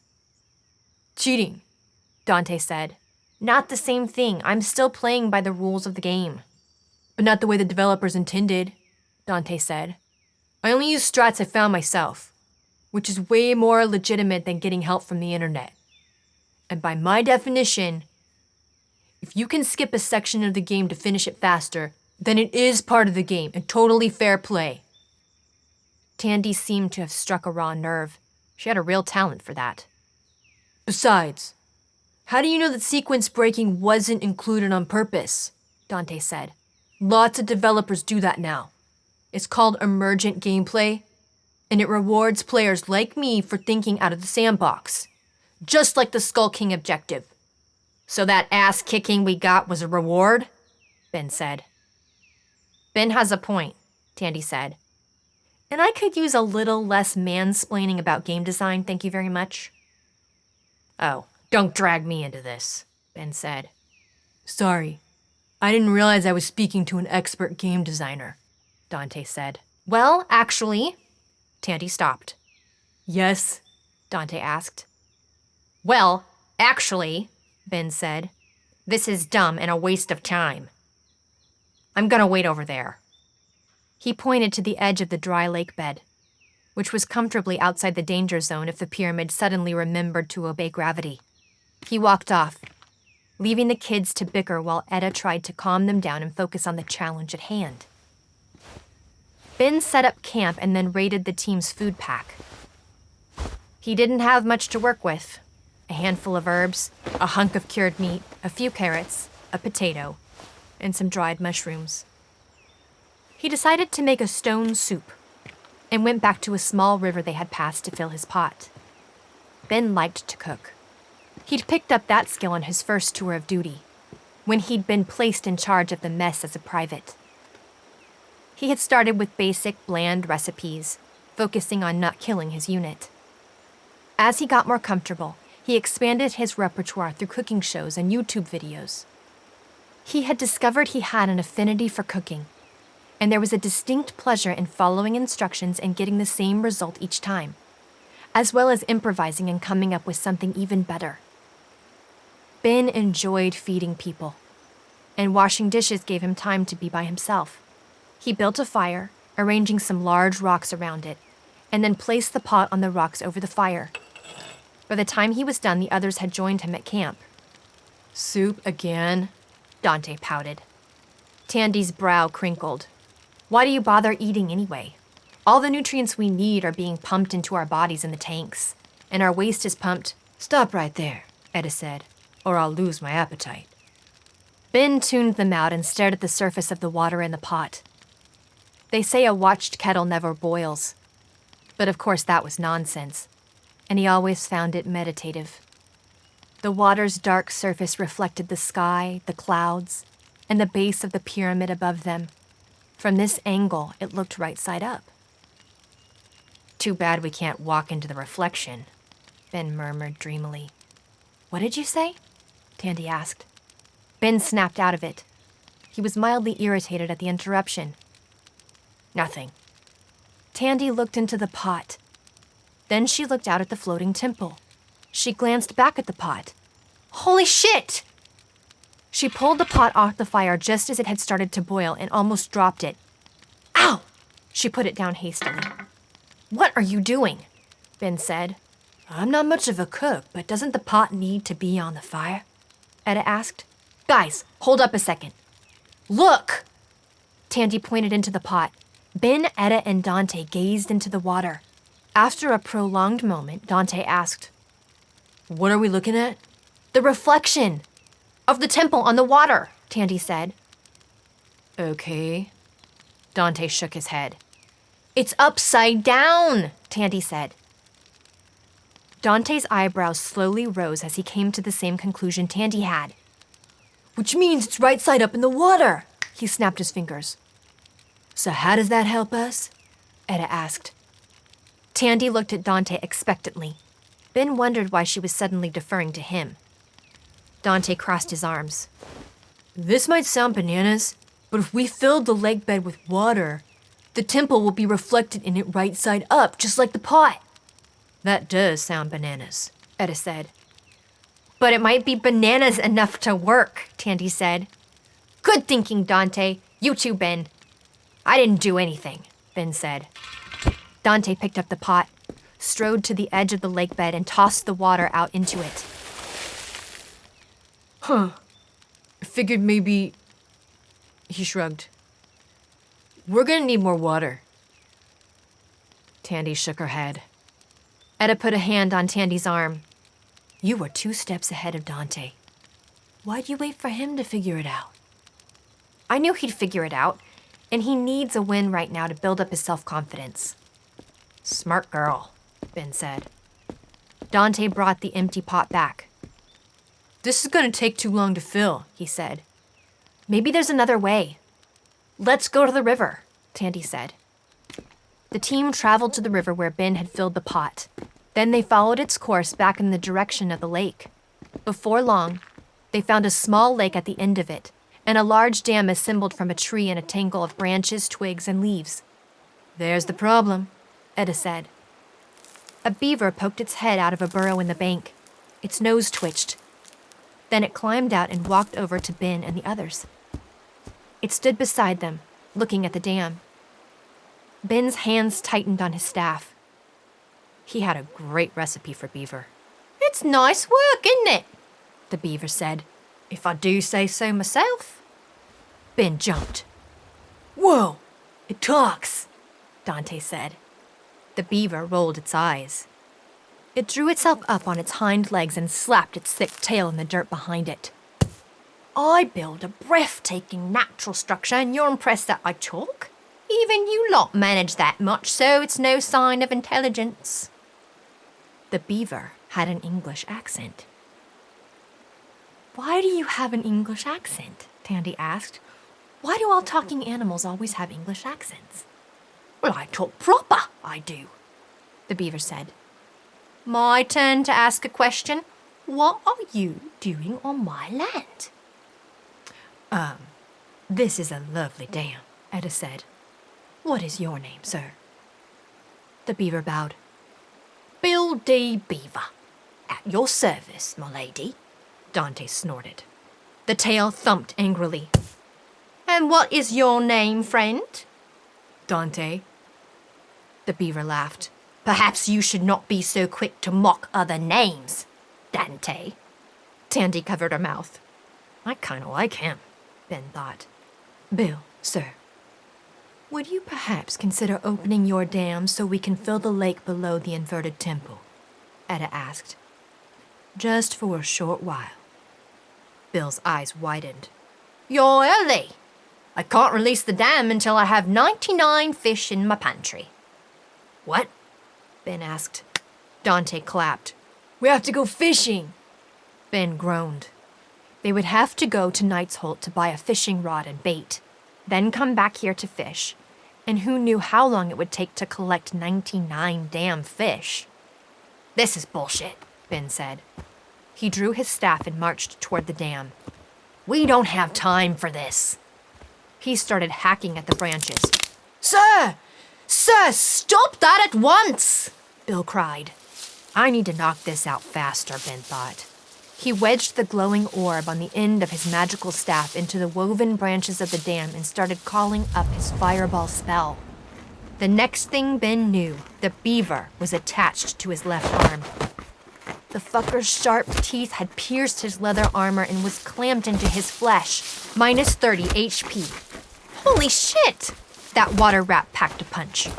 "Cheating," Dante said. "Not the same thing. I'm still playing by the rules of the game." "But not the way the developers intended," Dante said. "I only use strats I found myself, which is way more legitimate than getting help from the internet. And by my definition, if you can skip a section of the game to finish it faster, then it is part of the game and totally fair play." Tandy seemed to have struck a raw nerve. She had a real talent for that. "Besides, how do you know that sequence breaking wasn't included on purpose?" Dante said. "Lots of developers do that now. It's called emergent gameplay, and it rewards players like me for thinking out of the sandbox, just like the Skull King objective." "So that ass-kicking we got was a reward?" Ben said. "Ben has a point," Tandy said. "And I could use a little less mansplaining about game design, thank you very much." "Oh, don't drag me into this," Ben said. "Sorry, I didn't realize I was speaking to an expert game designer," Dante said. "Well, actually," Tandy stopped. "Yes?" Dante asked. "Well, actually," Ben said, "this is dumb and a waste of time. I'm gonna wait over there." He pointed to the edge of the dry lake bed, which was comfortably outside the danger zone if the pyramid suddenly remembered to obey gravity. He walked off, leaving the kids to bicker while Etta tried to calm them down and focus on the challenge at hand. Ben set up camp and then raided the team's food pack. He didn't have much to work with. A handful of herbs, a hunk of cured meat, a few carrots, a potato, and some dried mushrooms. He decided to make a stone soup and went back to a small river they had passed to fill his pot. Ben liked to cook. He'd picked up that skill on his first tour of duty, when he'd been placed in charge of the mess as a private. He had started with basic, bland recipes, focusing on not killing his unit. As he got more comfortable, he expanded his repertoire through cooking shows and YouTube videos. He had discovered he had an affinity for cooking, and there was a distinct pleasure in following instructions and getting the same result each time, as well as improvising and coming up with something even better. Ben enjoyed feeding people, and washing dishes gave him time to be by himself. He built a fire, arranging some large rocks around it, and then placed the pot on the rocks over the fire. By the time he was done, the others had joined him at camp. "Soup again?" Dante pouted. Tandy's brow crinkled. "Why do you bother eating anyway? All the nutrients we need are being pumped into our bodies in the tanks, and our waste is pumped—" "Stop right there," Etta said, "or I'll lose my appetite." Ben tuned them out and stared at the surface of the water in the pot. They say a watched kettle never boils, but of course that was nonsense, and he always found it meditative. The water's dark surface reflected the sky, the clouds, and the base of the pyramid above them. From this angle, it looked right side up. "Too bad we can't walk into the reflection," Ben murmured dreamily. "What did you say?" Tandy asked. Ben snapped out of it. He was mildly irritated at the interruption. "Nothing." Tandy looked into the pot. Then she looked out at the floating temple. She glanced back at the pot. "Holy shit!" She pulled the pot off the fire just as it had started to boil and almost dropped it. "Ow!" She put it down hastily. "What are you doing?" Ben said. "I'm not much of a cook, but doesn't the pot need to be on the fire?" Etta asked. "Guys, hold up a second. Look!" Tandy pointed into the pot. Ben, Etta, and Dante gazed into the water. After a prolonged moment, Dante asked, "What are we looking at?" "The reflection of the temple on the water," Tandy said. "Okay." Dante shook his head. "It's upside down," Tandy said. Dante's eyebrows slowly rose as he came to the same conclusion Tandy had. "Which means it's right side up in the water," he snapped his fingers. "So how does that help us?" Etta asked. Tandy looked at Dante expectantly. Ben wondered why she was suddenly deferring to him. Dante crossed his arms. "This might sound bananas, but if we filled the lake bed with water, the temple will be reflected in it right side up, just like the pot." "That does sound bananas," Etta said. "But it might be bananas enough to work," Tandy said. "Good thinking, Dante. You too, Ben." "I didn't do anything," Ben said. Dante picked up the pot, strode to the edge of the lake bed, and tossed the water out into it. "Huh. I figured maybe..." He shrugged. "We're gonna need more water." Tandy shook her head. Etta put a hand on Tandy's arm. "You were 2 steps ahead of Dante. Why'd you wait for him to figure it out?" "I knew he'd figure it out, and he needs a win right now to build up his self-confidence." "Smart girl," Ben said. Dante brought the empty pot back. "This is gonna take too long to fill," he said. "Maybe there's another way." "Let's go to the river," Tandy said. The team traveled to the river where Ben had filled the pot. Then they followed its course back in the direction of the lake. Before long, they found a small lake at the end of it, and a large dam assembled from a tree and a tangle of branches, twigs, and leaves. "There's the problem," Etta said. A beaver poked its head out of a burrow in the bank. Its nose twitched. Then it climbed out and walked over to Ben and the others. It stood beside them, looking at the dam. Ben's hands tightened on his staff. He had a great recipe for beaver. "It's nice work, isn't it?" the beaver said. "If I do say so myself." Ben jumped. "Whoa, it talks," Dante said. The beaver rolled its eyes. It drew itself up on its hind legs and slapped its thick tail in the dirt behind it. I build a breathtaking natural structure and you're impressed that I talk? Even you lot manage that much, so it's no sign of intelligence. The beaver had an English accent. Why do you have an English accent? Tandy asked. Why do all talking animals always have English accents? Well, I talk proper, I do, the beaver said. My turn to ask a question. What are you doing on my land? This is a lovely dam, Etta said. What is your name, sir? The beaver bowed. Bill D. Beaver. At your service, my lady, Dante snorted. The tail thumped angrily. And what is your name, friend? Dante. The beaver laughed. Perhaps you should not be so quick to mock other names, Dante. Tandy covered her mouth. I kinda like him, Ben thought. Bill, sir. Would you perhaps consider opening your dam so we can fill the lake below the inverted temple? Etta asked. Just for a short while. Bill's eyes widened. You're early. I can't release the dam until I have 99 fish in my pantry. What? Ben asked. Dante clapped. We have to go fishing. Ben groaned. They would have to go to Knight's Holt to buy a fishing rod and bait, then come back here to fish. And who knew how long it would take to collect 99 damn fish? This is bullshit, Ben said. He drew his staff and marched toward the dam. We don't have time for this. He started hacking at the branches. Sir! Sir, stop that at once! Bill cried. I need to knock this out faster, Ben thought. He wedged the glowing orb on the end of his magical staff into the woven branches of the dam and started calling up his fireball spell. The next thing Ben knew, the beaver was attached to his left arm. The fucker's sharp teeth had pierced his leather armor and was clamped into his flesh, minus 30 HP. Holy shit! That water rat packed a punch.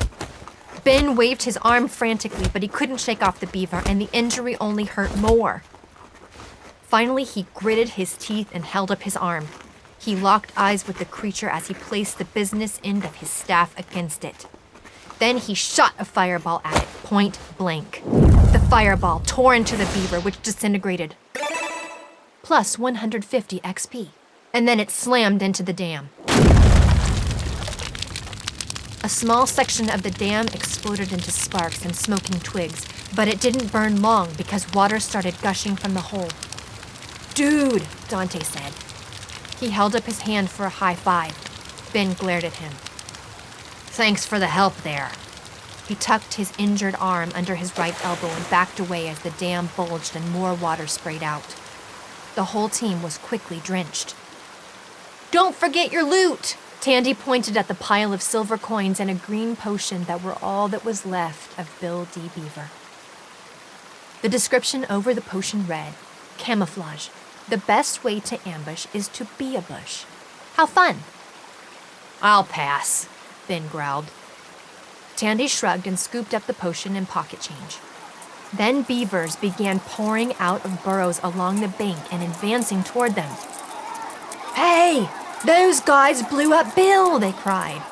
Ben waved his arm frantically, but he couldn't shake off the beaver, and the injury only hurt more. Finally, he gritted his teeth and held up his arm. He locked eyes with the creature as he placed the business end of his staff against it. Then he shot a fireball at it, point blank. The fireball tore into the beaver, which disintegrated. Plus 150 XP. And then it slammed into the dam. A small section of the dam exploded into sparks and smoking twigs, but it didn't burn long because water started gushing from the hole. Dude, Dante said. He held up his hand for a high five. Ben glared at him. Thanks for the help there. He tucked his injured arm under his right elbow and backed away as the dam bulged and more water sprayed out. The whole team was quickly drenched. Don't forget your loot! Tandy pointed at the pile of silver coins and a green potion that were all that was left of Bill D. Beaver. The description over the potion read, Camouflage. The best way to ambush is to be a bush. How fun! I'll pass, Ben growled. Tandy shrugged and scooped up the potion and pocket change. Then beavers began pouring out of burrows along the bank and advancing toward them. Hey! Those guys blew up Bill, they cried.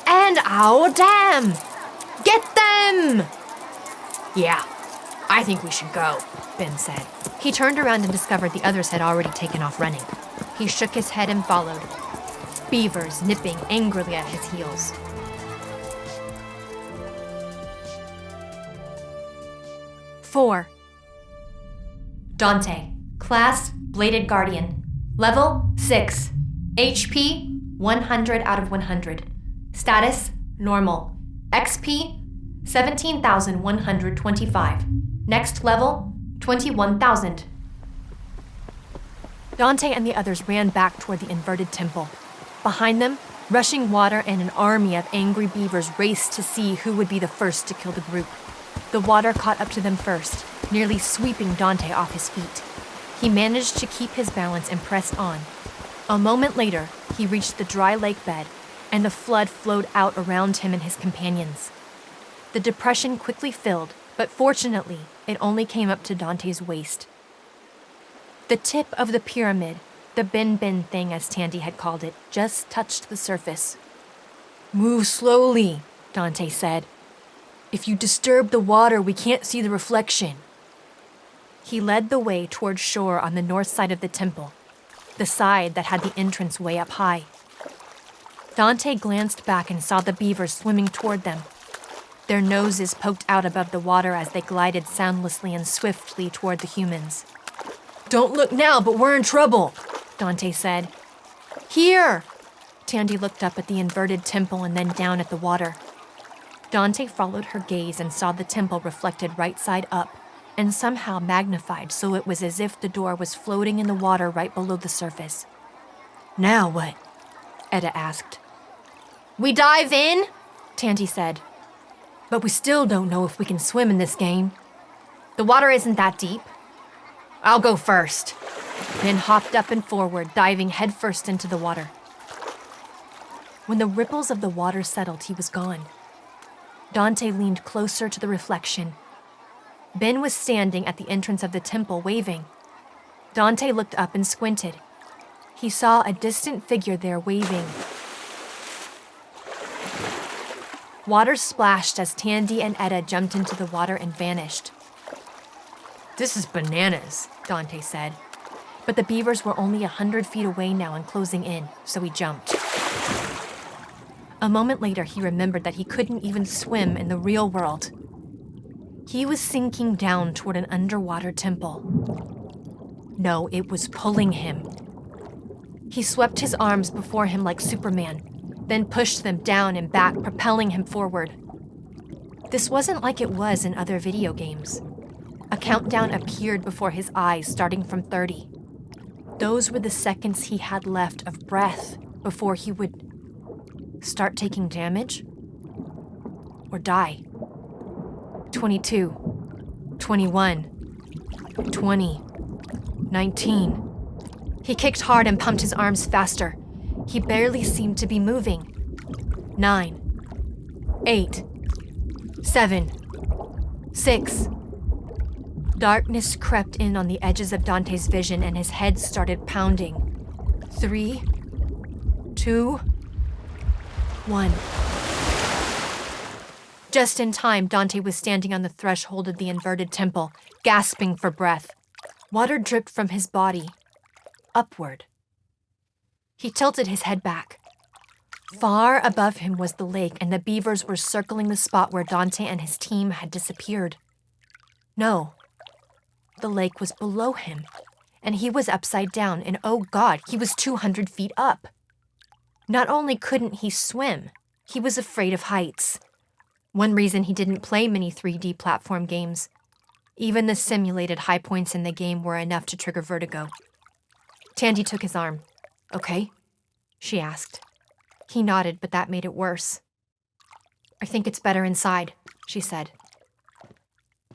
And our dam! Get them! Yeah, I think we should go, Ben said. He turned around and discovered the others had already taken off running. He shook his head and followed, beavers nipping angrily at his heels. Four. Dante, class, Bladed Guardian. Level, 6. HP, 100 out of 100. Status, normal. XP, 17,125. Next level, 21,000. Dante and the others ran back toward the inverted temple. Behind them, rushing water and an army of angry beavers raced to see who would be the first to kill the group. The water caught up to them first, nearly sweeping Dante off his feet. He managed to keep his balance and pressed on. A moment later, he reached the dry lake bed and the flood flowed out around him and his companions. The depression quickly filled, but fortunately, it only came up to Dante's waist. The tip of the pyramid, the bin thing as Tandy had called it, just touched the surface. "Move slowly," Dante said. "If you disturb the water, we can't see the reflection." He led the way toward shore on the north side of the temple, the side that had the entrance way up high. Dante glanced back and saw the beavers swimming toward them. Their noses poked out above the water as they glided soundlessly and swiftly toward the humans. "Don't look now, but we're in trouble," Dante said. "Here!" Tandy looked up at the inverted temple and then down at the water. Dante followed her gaze and saw the temple reflected right side up and somehow magnified so it was as if the door was floating in the water right below the surface. "Now what?" Etta asked. "We dive in?" Tandy said. "But we still don't know if we can swim in this game. The water isn't that deep." "I'll go first." Ben hopped up and forward, diving headfirst into the water. When the ripples of the water settled, he was gone. Dante leaned closer to the reflection. Ben was standing at the entrance of the temple, waving. Dante looked up and squinted. He saw a distant figure there waving. Water splashed as Tandy and Etta jumped into the water and vanished. "This is bananas," Dante said. But the beavers were only 100 feet away now and closing in, so he jumped. A moment later, he remembered that he couldn't even swim in the real world. He was sinking down toward an underwater temple. No, it was pulling him. He swept his arms before him like Superman, then pushed them down and back, propelling him forward. This wasn't like it was in other video games. A countdown appeared before his eyes, starting from 30. Those were the seconds he had left of breath before he would start taking damage or die. 22, 21, 20, 19. He kicked hard and pumped his arms faster. He barely seemed to be moving. 9, 8, 7, 6. Darkness crept in on the edges of Dante's vision and his head started pounding. 3, 2, 1. Just in time, Dante was standing on the threshold of the inverted temple, gasping for breath. Water dripped from his body, upward. He tilted his head back. Far above him was the lake, and the beavers were circling the spot where Dante and his team had disappeared. No, the lake was below him, and he was upside down, and oh God, he was 200 feet up. Not only couldn't he swim, he was afraid of heights. One reason he didn't play many 3D platform games. Even the simulated high points in the game were enough to trigger vertigo. Tandy took his arm. "Okay?" she asked. He nodded, but that made it worse. "I think it's better inside," she said.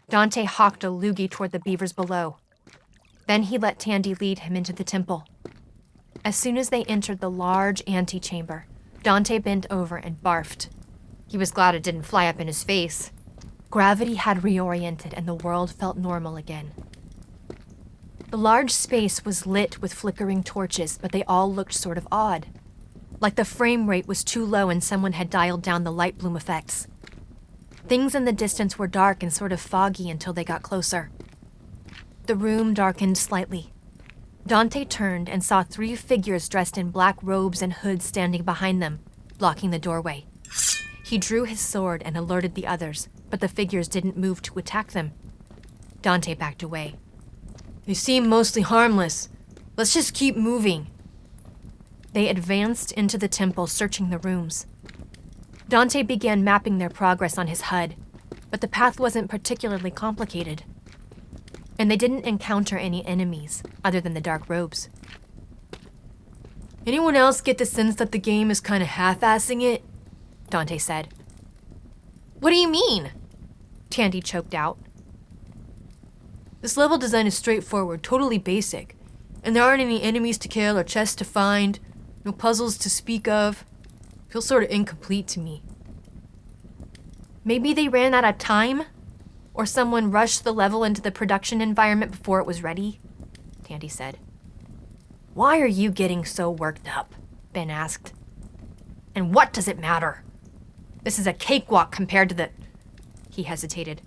Dante hawked a loogie toward the beavers below. Then he let Tandy lead him into the temple. As soon as they entered the large antechamber, Dante bent over and barfed. He was glad it didn't fly up in his face. Gravity had reoriented and the world felt normal again. The large space was lit with flickering torches, but they all looked sort of odd. Like the frame rate was too low and someone had dialed down the light bloom effects. Things in the distance were dark and sort of foggy until they got closer. The room darkened slightly. Dante turned and saw 3 figures dressed in black robes and hoods standing behind them, blocking the doorway. He drew his sword and alerted the others, but the figures didn't move to attack them. Dante backed away. "They seem mostly harmless. Let's just keep moving." They advanced into the temple, searching the rooms. Dante began mapping their progress on his HUD, but the path wasn't particularly complicated. And they didn't encounter any enemies, other than the dark robes. "Anyone else get the sense that the game is kind of half-assing it?" Dante said. "What do you mean?" Tandy choked out. "This level design is straightforward, totally basic, and there aren't any enemies to kill or chests to find, no puzzles to speak of." Feels sort of incomplete to me. Maybe they ran out of time? Or someone rushed the level into the production environment before it was ready? Tandy said. Why are you getting so worked up? Ben asked. And what does it matter? This is a cakewalk compared to the... He hesitated.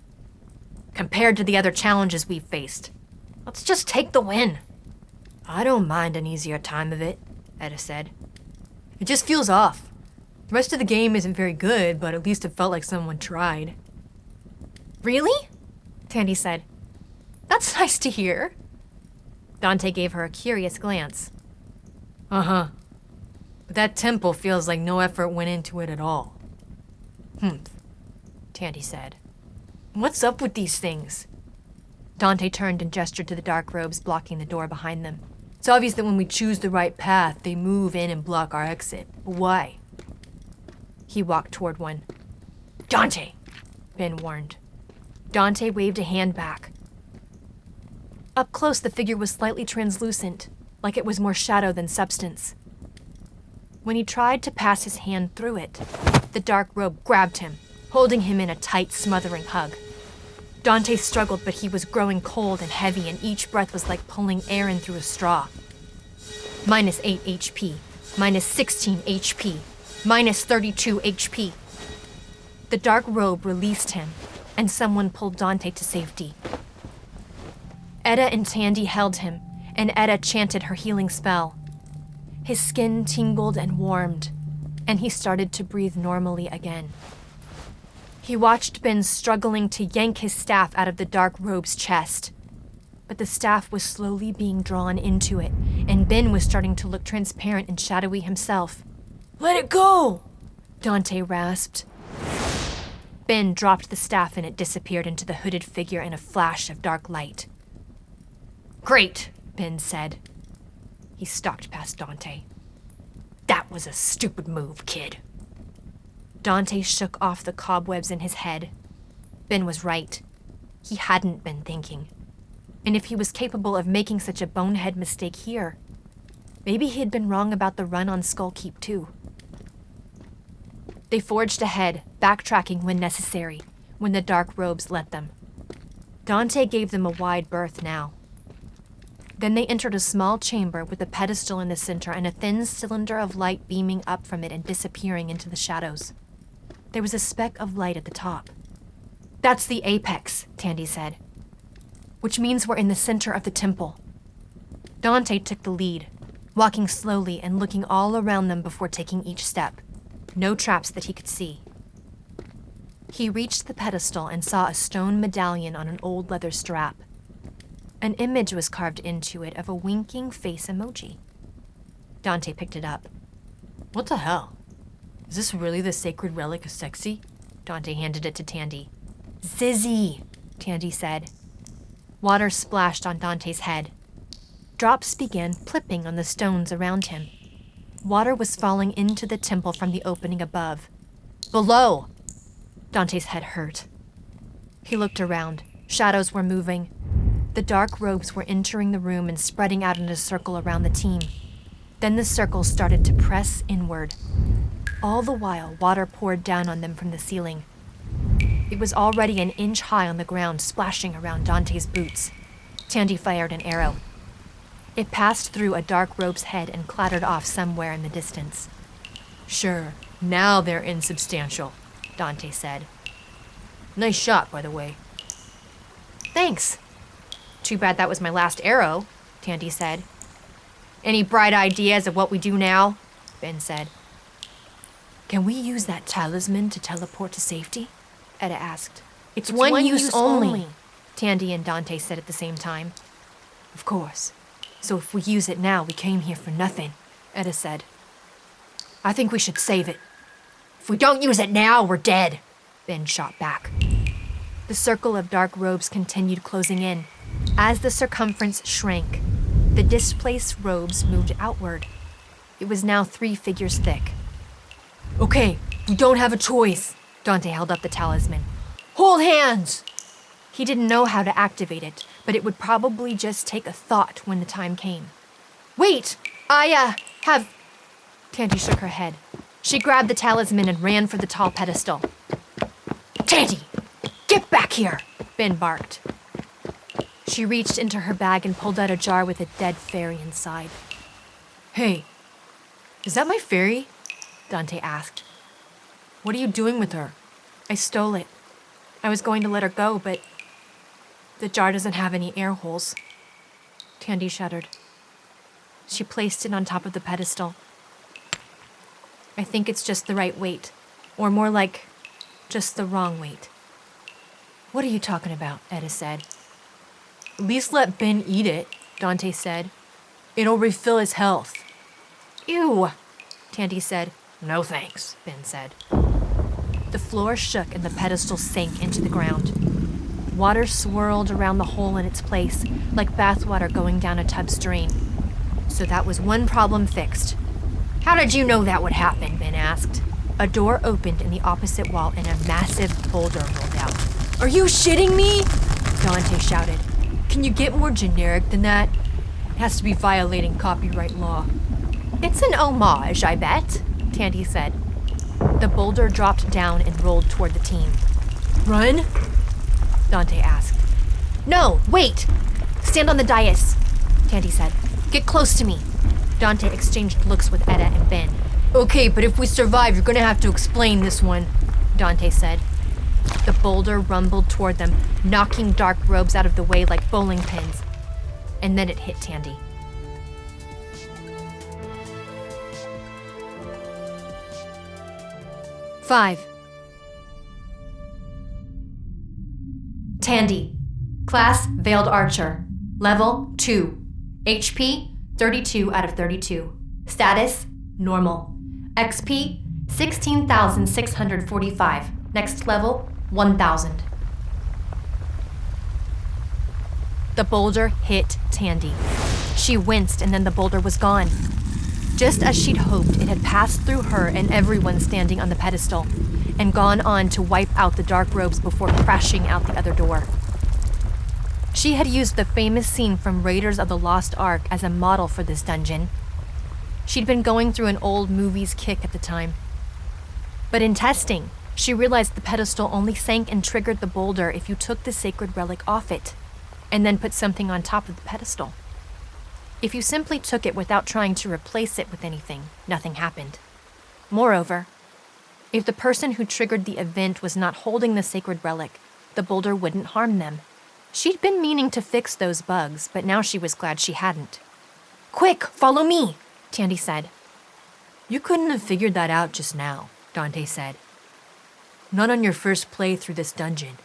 Compared to the other challenges we've faced. Let's just take the win. I don't mind an easier time of it, Etta said. It just feels off. The rest of the game isn't very good, but at least it felt like someone tried. Really? Tandy said. That's nice to hear. Dante gave her a curious glance. Uh-huh. But that temple feels like no effort went into it at all. Tandy said. What's up with these things? Dante turned and gestured to the dark robes blocking the door behind them. It's obvious that when we choose the right path, they move in and block our exit. But why? He walked toward one. Dante, Ben warned. Dante waved a hand back. Up close, the figure was slightly translucent, like it was more shadow than substance. When he tried to pass his hand through it, the dark robe grabbed him, holding him in a tight, smothering hug. Dante struggled, but he was growing cold and heavy, and each breath was like pulling air in through a straw. -8 HP, -16 HP, -32 HP. The dark robe released him, and someone pulled Dante to safety. Etta and Tandy held him, and Etta chanted her healing spell. His skin tingled and warmed, and he started to breathe normally again. He watched Ben struggling to yank his staff out of the dark robe's chest. But the staff was slowly being drawn into it, and Ben was starting to look transparent and shadowy himself. Let it go! Dante rasped. Ben dropped the staff and it disappeared into the hooded figure in a flash of dark light. Great, Ben said. He stalked past Dante. That was a stupid move, kid. Dante shook off the cobwebs in his head. Ben was right. He hadn't been thinking. And if he was capable of making such a bonehead mistake here, maybe he had been wrong about the run on Skull Keep too. They forged ahead, backtracking when necessary, when the dark robes let them. Dante gave them a wide berth now. Then they entered a small chamber with a pedestal in the center and a thin cylinder of light beaming up from it and disappearing into the shadows. There was a speck of light at the top. That's the apex, Tandy said, which means we're in the center of the temple. Dante took the lead, walking slowly and looking all around them before taking each step. No traps that he could see. He reached the pedestal and saw a stone medallion on an old leather strap. An image was carved into it of a winking face emoji. Dante picked it up. What the hell? Is this really the sacred relic of Xyzzy? Dante handed it to Tandy. Xyzzy, Tandy said. Water splashed on Dante's head. Drops began plipping on the stones around him. Water was falling into the temple from the opening above. Below! Dante's head hurt. He looked around. Shadows were moving. The dark robes were entering the room and spreading out in a circle around the team. Then the circle started to press inward. All the while, water poured down on them from the ceiling. It was already an inch high on the ground, splashing around Dante's boots. Tandy fired an arrow. It passed through a dark robe's head and clattered off somewhere in the distance. Sure, now they're insubstantial, Dante said. Nice shot, by the way. Thanks. Too bad that was my last arrow, Tandy said. Any bright ideas of what we do now? Ben said. Can we use that talisman to teleport to safety? Etta asked. It's one use only, Tandy and Dante said at the same time. Of course. So if we use it now, we came here for nothing, Etta said. I think we should save it. If we don't use it now, we're dead, Ben shot back. The circle of dark robes continued closing in. As the circumference shrank, the displaced robes moved outward. It was now 3 figures thick. Okay, we don't have a choice, Dante held up the talisman. Hold hands! He didn't know how to activate it, but it would probably just take a thought when the time came. Wait, I have... Tandy shook her head. She grabbed the talisman and ran for the tall pedestal. "Tandy, get back here!" Ben barked. She reached into her bag and pulled out a jar with a dead fairy inside. "Hey, is that my fairy?" Dante asked. "What are you doing with her?" "I stole it. I was going to let her go, but the jar doesn't have any air holes." Tandy shuddered. She placed it on top of the pedestal. "I think it's just the right weight, or more like just the wrong weight." "What are you talking about?" Etta said. "At least let Ben eat it," Dante said. "It'll refill his health." "Ew," Tandy said. "No thanks," Ben said. The floor shook and the pedestal sank into the ground. Water swirled around the hole in its place, like bathwater going down a tub's drain. So that was one problem fixed. "How did you know that would happen?" Ben asked. A door opened in the opposite wall and a massive boulder rolled out. "Are you shitting me?" Dante shouted. "Can you get more generic than that? It has to be violating copyright law." "It's an homage, I bet," Tandy said. The boulder dropped down and rolled toward the team. "Run?" Dante asked. "No, wait! Stand on the dais," Tandy said. "Get close to me." Dante exchanged looks with Etta and Ben. "Okay, but if we survive, you're gonna have to explain this one," Dante said. The boulder rumbled toward them, knocking dark robes out of the way like bowling pins. And then it hit Tandy. Five. Tandy. Class, Veiled Archer. Level, 2. HP, 32 out of 32. Status, normal. XP, 16,645. Next level, 1,000. The boulder hit Tandy. She winced and then the boulder was gone. Just as she'd hoped, it had passed through her and everyone standing on the pedestal, and gone on to wipe out the dark robes before crashing out the other door. She had used the famous scene from Raiders of the Lost Ark as a model for this dungeon. She'd been going through an old movie's kick at the time. But in testing, she realized the pedestal only sank and triggered the boulder if you took the sacred relic off it, and then put something on top of the pedestal. If you simply took it without trying to replace it with anything, nothing happened. Moreover, if the person who triggered the event was not holding the sacred relic, the boulder wouldn't harm them. She'd been meaning to fix those bugs, but now she was glad she hadn't. "Quick, follow me," Tandy said. "You couldn't have figured that out just now," Dante said. "Not on your first play through this dungeon."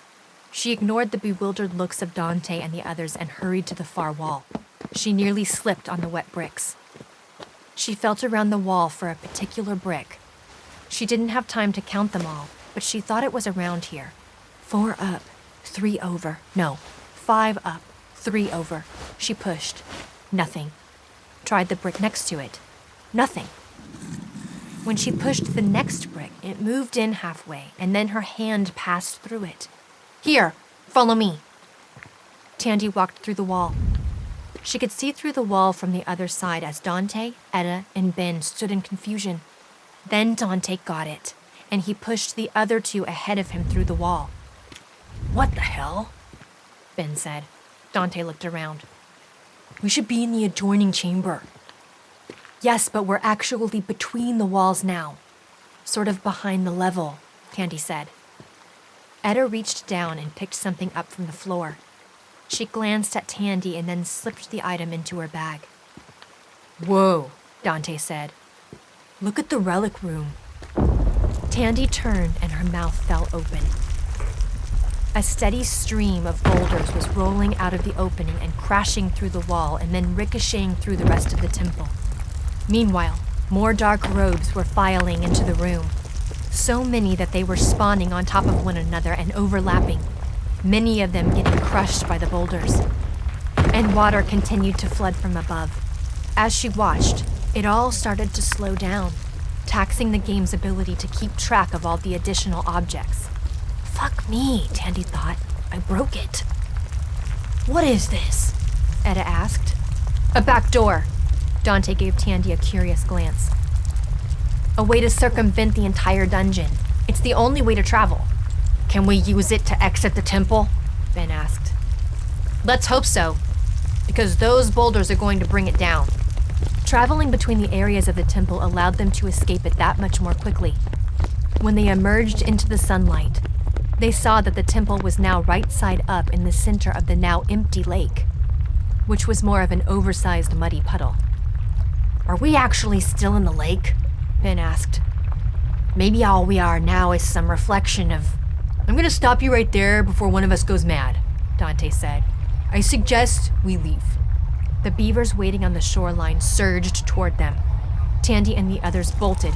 She ignored the bewildered looks of Dante and the others and hurried to the far wall. She nearly slipped on the wet bricks. She felt around the wall for a particular brick. She didn't have time to count them all, but she thought it was around here. 4 up, 3 over. No, 5 up, 3 over. She pushed. Nothing. Tried the brick next to it. Nothing. When she pushed the next brick, it moved in halfway, and then her hand passed through it. "Here, follow me." Tandy walked through the wall. She could see through the wall from the other side as Dante, Etta, and Ben stood in confusion. Then Dante got it, and he pushed the other 2 ahead of him through the wall. "What the hell?" Ben said. Dante looked around. "We should be in the adjoining chamber." "Yes, but we're actually between the walls now. Sort of behind the level," Tandy said. Etta reached down and picked something up from the floor. She glanced at Tandy and then slipped the item into her bag. "Whoa," Dante said. "Look at the relic room." Tandy turned and her mouth fell open. A steady stream of boulders was rolling out of the opening and crashing through the wall and then ricocheting through the rest of the temple. Meanwhile, more dark robes were filing into the room. So many that they were spawning on top of one another and overlapping, many of them getting crushed by the boulders. And water continued to flood from above. As she watched, it all started to slow down, taxing the game's ability to keep track of all the additional objects. "Fuck me," Tandy thought. "I broke it." "What is this?" Etta asked. "A back door." Dante gave Tandy a curious glance. A way to circumvent the entire dungeon. It's the only way to travel. Can we use it to exit the temple? Ben asked. Let's hope so, because those boulders are going to bring it down. Traveling between the areas of the temple allowed them to escape it that much more quickly. When they emerged into the sunlight, they saw that the temple was now right side up in the center of the now empty lake, which was more of an oversized muddy puddle. Are we actually still in the lake? Ben asked. Maybe all we are now is some reflection of... I'm gonna stop you right there before one of us goes mad, Dante said. I suggest we leave. The beavers waiting on the shoreline surged toward them. Tandy and the others bolted,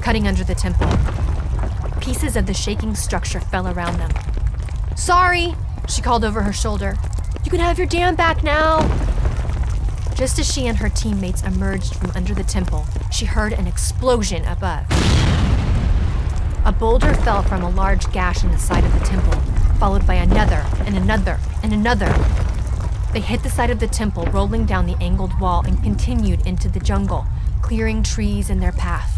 cutting under the temple. Pieces of the shaking structure fell around them. Sorry, she called over her shoulder. You can have your dam back now. Just as she and her teammates emerged from under the temple, she heard an explosion above. A boulder fell from a large gash in the side of the temple, followed by another and another and another. They hit the side of the temple, rolling down the angled wall, and continued into the jungle, clearing trees in their path.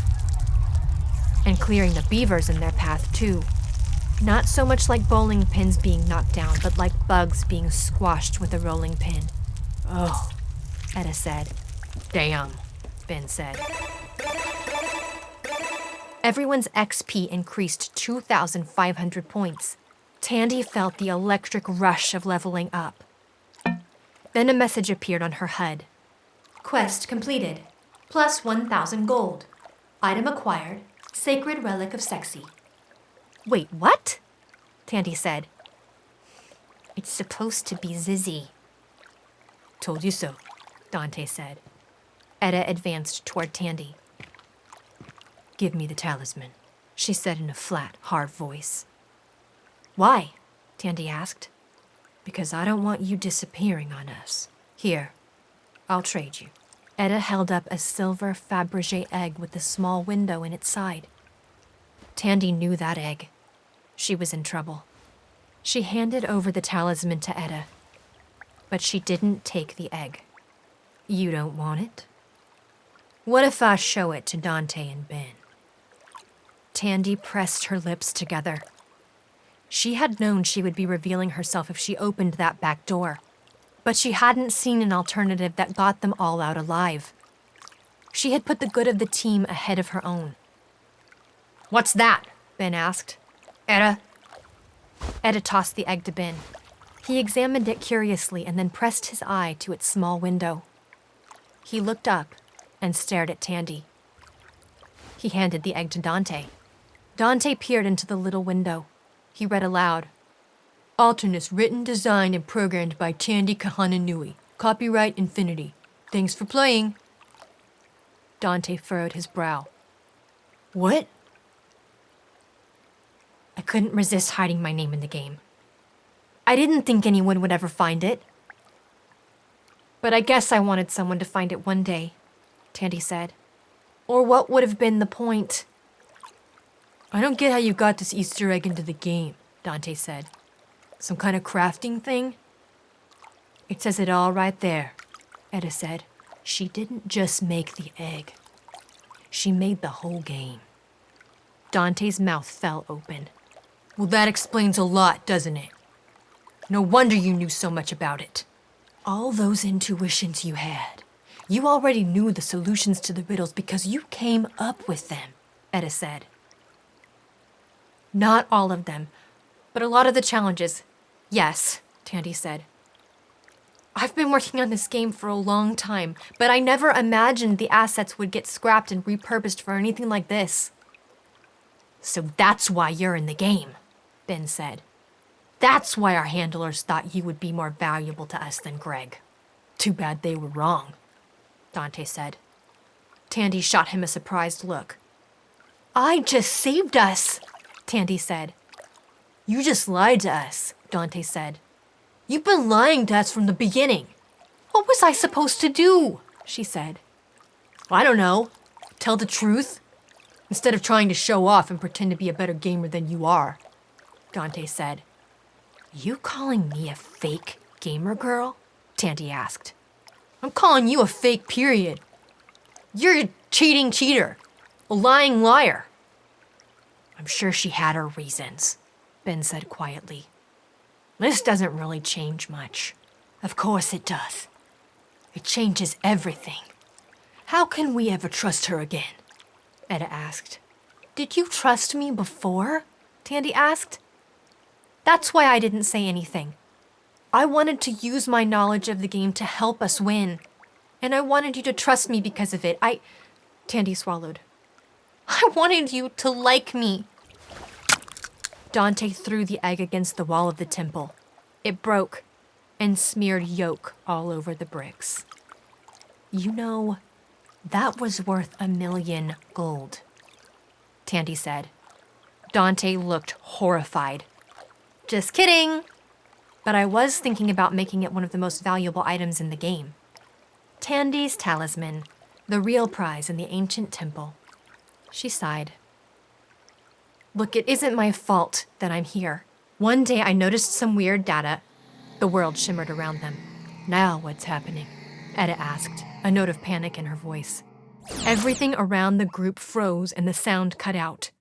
And clearing the beavers in their path, too. Not so much like bowling pins being knocked down, but like bugs being squashed with a rolling pin. Oh, Etta said. Damn, Ben said. Everyone's XP increased 2,500 points. Tandy felt the electric rush of leveling up. Then a message appeared on her HUD. Quest completed. Plus 1,000 gold. Item acquired. Sacred relic of Xyzzy. Wait, what? Tandy said. It's supposed to be Xyzzy. Told you so, Dante said. Etta advanced toward Tandy. Give me the talisman, she said in a flat, hard voice. Why? Tandy asked. Because I don't want you disappearing on us. Here, I'll trade you. Etta held up a silver Fabergé egg with a small window in its side. Tandy knew that egg. She was in trouble. She handed over the talisman to Etta, but she didn't take the egg. You don't want it? What if I show it to Dante and Ben? Tandy pressed her lips together. She had known she would be revealing herself if she opened that back door, but she hadn't seen an alternative that got them all out alive. She had put the good of the team ahead of her own. What's that? Ben asked. Etta? Etta tossed the egg to Ben. He examined it curiously and then pressed his eye to its small window. He looked up and stared at Tandy. He handed the egg to Dante. Dante peered into the little window. He read aloud. Alternus written, designed, and programmed by Tandy Kahananui. Copyright Infinity. Thanks for playing. Dante furrowed his brow. What? I couldn't resist hiding my name in the game. I didn't think anyone would ever find it. But I guess I wanted someone to find it one day, Tandy said. Or what would have been the point? I don't get how you got this Easter egg into the game, Dante said. Some kind of crafting thing? It says it all right there, Etta said. She didn't just make the egg. She made the whole game. Dante's mouth fell open. Well, that explains a lot, doesn't it? No wonder you knew so much about it. All those intuitions you had. You already knew the solutions to the riddles because you came up with them, Etta said. Not all of them, but a lot of the challenges. Yes, Tandy said. I've been working on this game for a long time, but I never imagined the assets would get scrapped and repurposed for anything like this. So that's why you're in the game, Ben said. That's why our handlers thought you would be more valuable to us than Greg. Too bad they were wrong, Dante said. Tandy shot him a surprised look. I just saved us, Tandy said. You just lied to us, Dante said. You've been lying to us from the beginning. What was I supposed to do? She said. I don't know. Tell the truth? Instead of trying to show off and pretend to be a better gamer than you are, Dante said. You calling me a fake gamer girl? Tandy asked. I'm calling you a fake, period. You're a cheating cheater. A lying liar. I'm sure she had her reasons, Ben said quietly. This doesn't really change much. Of course it does. It changes everything. How can we ever trust her again? Etta asked. Did you trust me before? Tandy asked. That's why I didn't say anything. I wanted to use my knowledge of the game to help us win. And I wanted you to trust me because of it. Tandy swallowed. I wanted you to like me. Dante threw the egg against the wall of the temple. It broke and smeared yolk all over the bricks. You know, that was worth 1,000,000 gold, Tandy said. Dante looked horrified. Just kidding. But I was thinking about making it one of the most valuable items in the game. Tandy's talisman, the real prize in the ancient temple. She sighed. Look, it isn't my fault that I'm here. One day I noticed some weird data. The world shimmered around them. Now what's happening? Etta asked, a note of panic in her voice. Everything around the group froze and the sound cut out.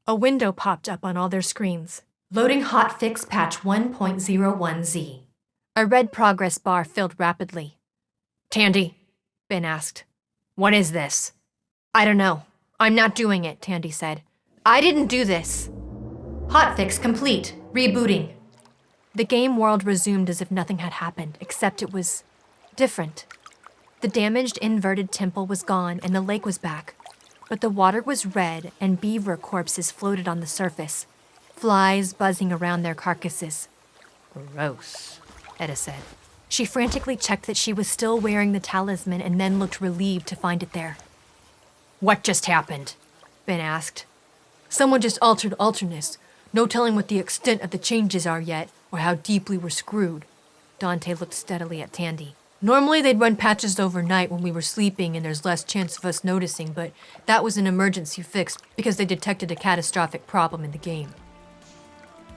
A window popped up on all their screens. Loading hotfix patch 1.01Z. A red progress bar filled rapidly. Tandy, Ben asked. What is this? I don't know. I'm not doing it, Tandy said. I didn't do this. Hotfix complete. Rebooting. The game world resumed as if nothing had happened, except it was different. The damaged inverted temple was gone and the lake was back, but the water was red and beaver corpses floated on the surface, flies buzzing around their carcasses. Gross, Etta said. She frantically checked that she was still wearing the talisman and then looked relieved to find it there. What just happened? Ben asked. Someone just altered Alternus. No telling what the extent of the changes are yet, or how deeply we're screwed. Dante looked steadily at Tandy. Normally they'd run patches overnight when we were sleeping and there's less chance of us noticing, but that was an emergency fix because they detected a catastrophic problem in the game.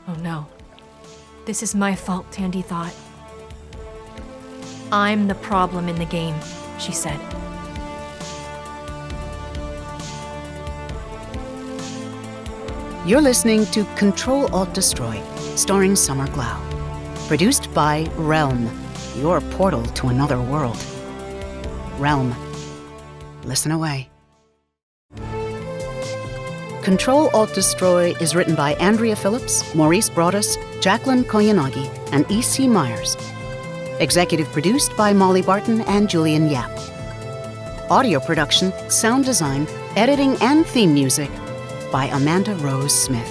Oh no. This is my fault, Tandy thought. I'm the problem in the game, she said. You're listening to Ctrl-Alt-Destroy, starring Summer Glau. Produced by Realm, your portal to another world. Realm. Listen away. Ctrl-Alt-Destroy is written by Andrea Phillips, Maurice Broaddus, Jacqueline Koyanagi, and E.C. Myers. Executive produced by Molly Barton and Julian Yap. Audio production, sound design, editing, and theme music by Amanda Rose Smith.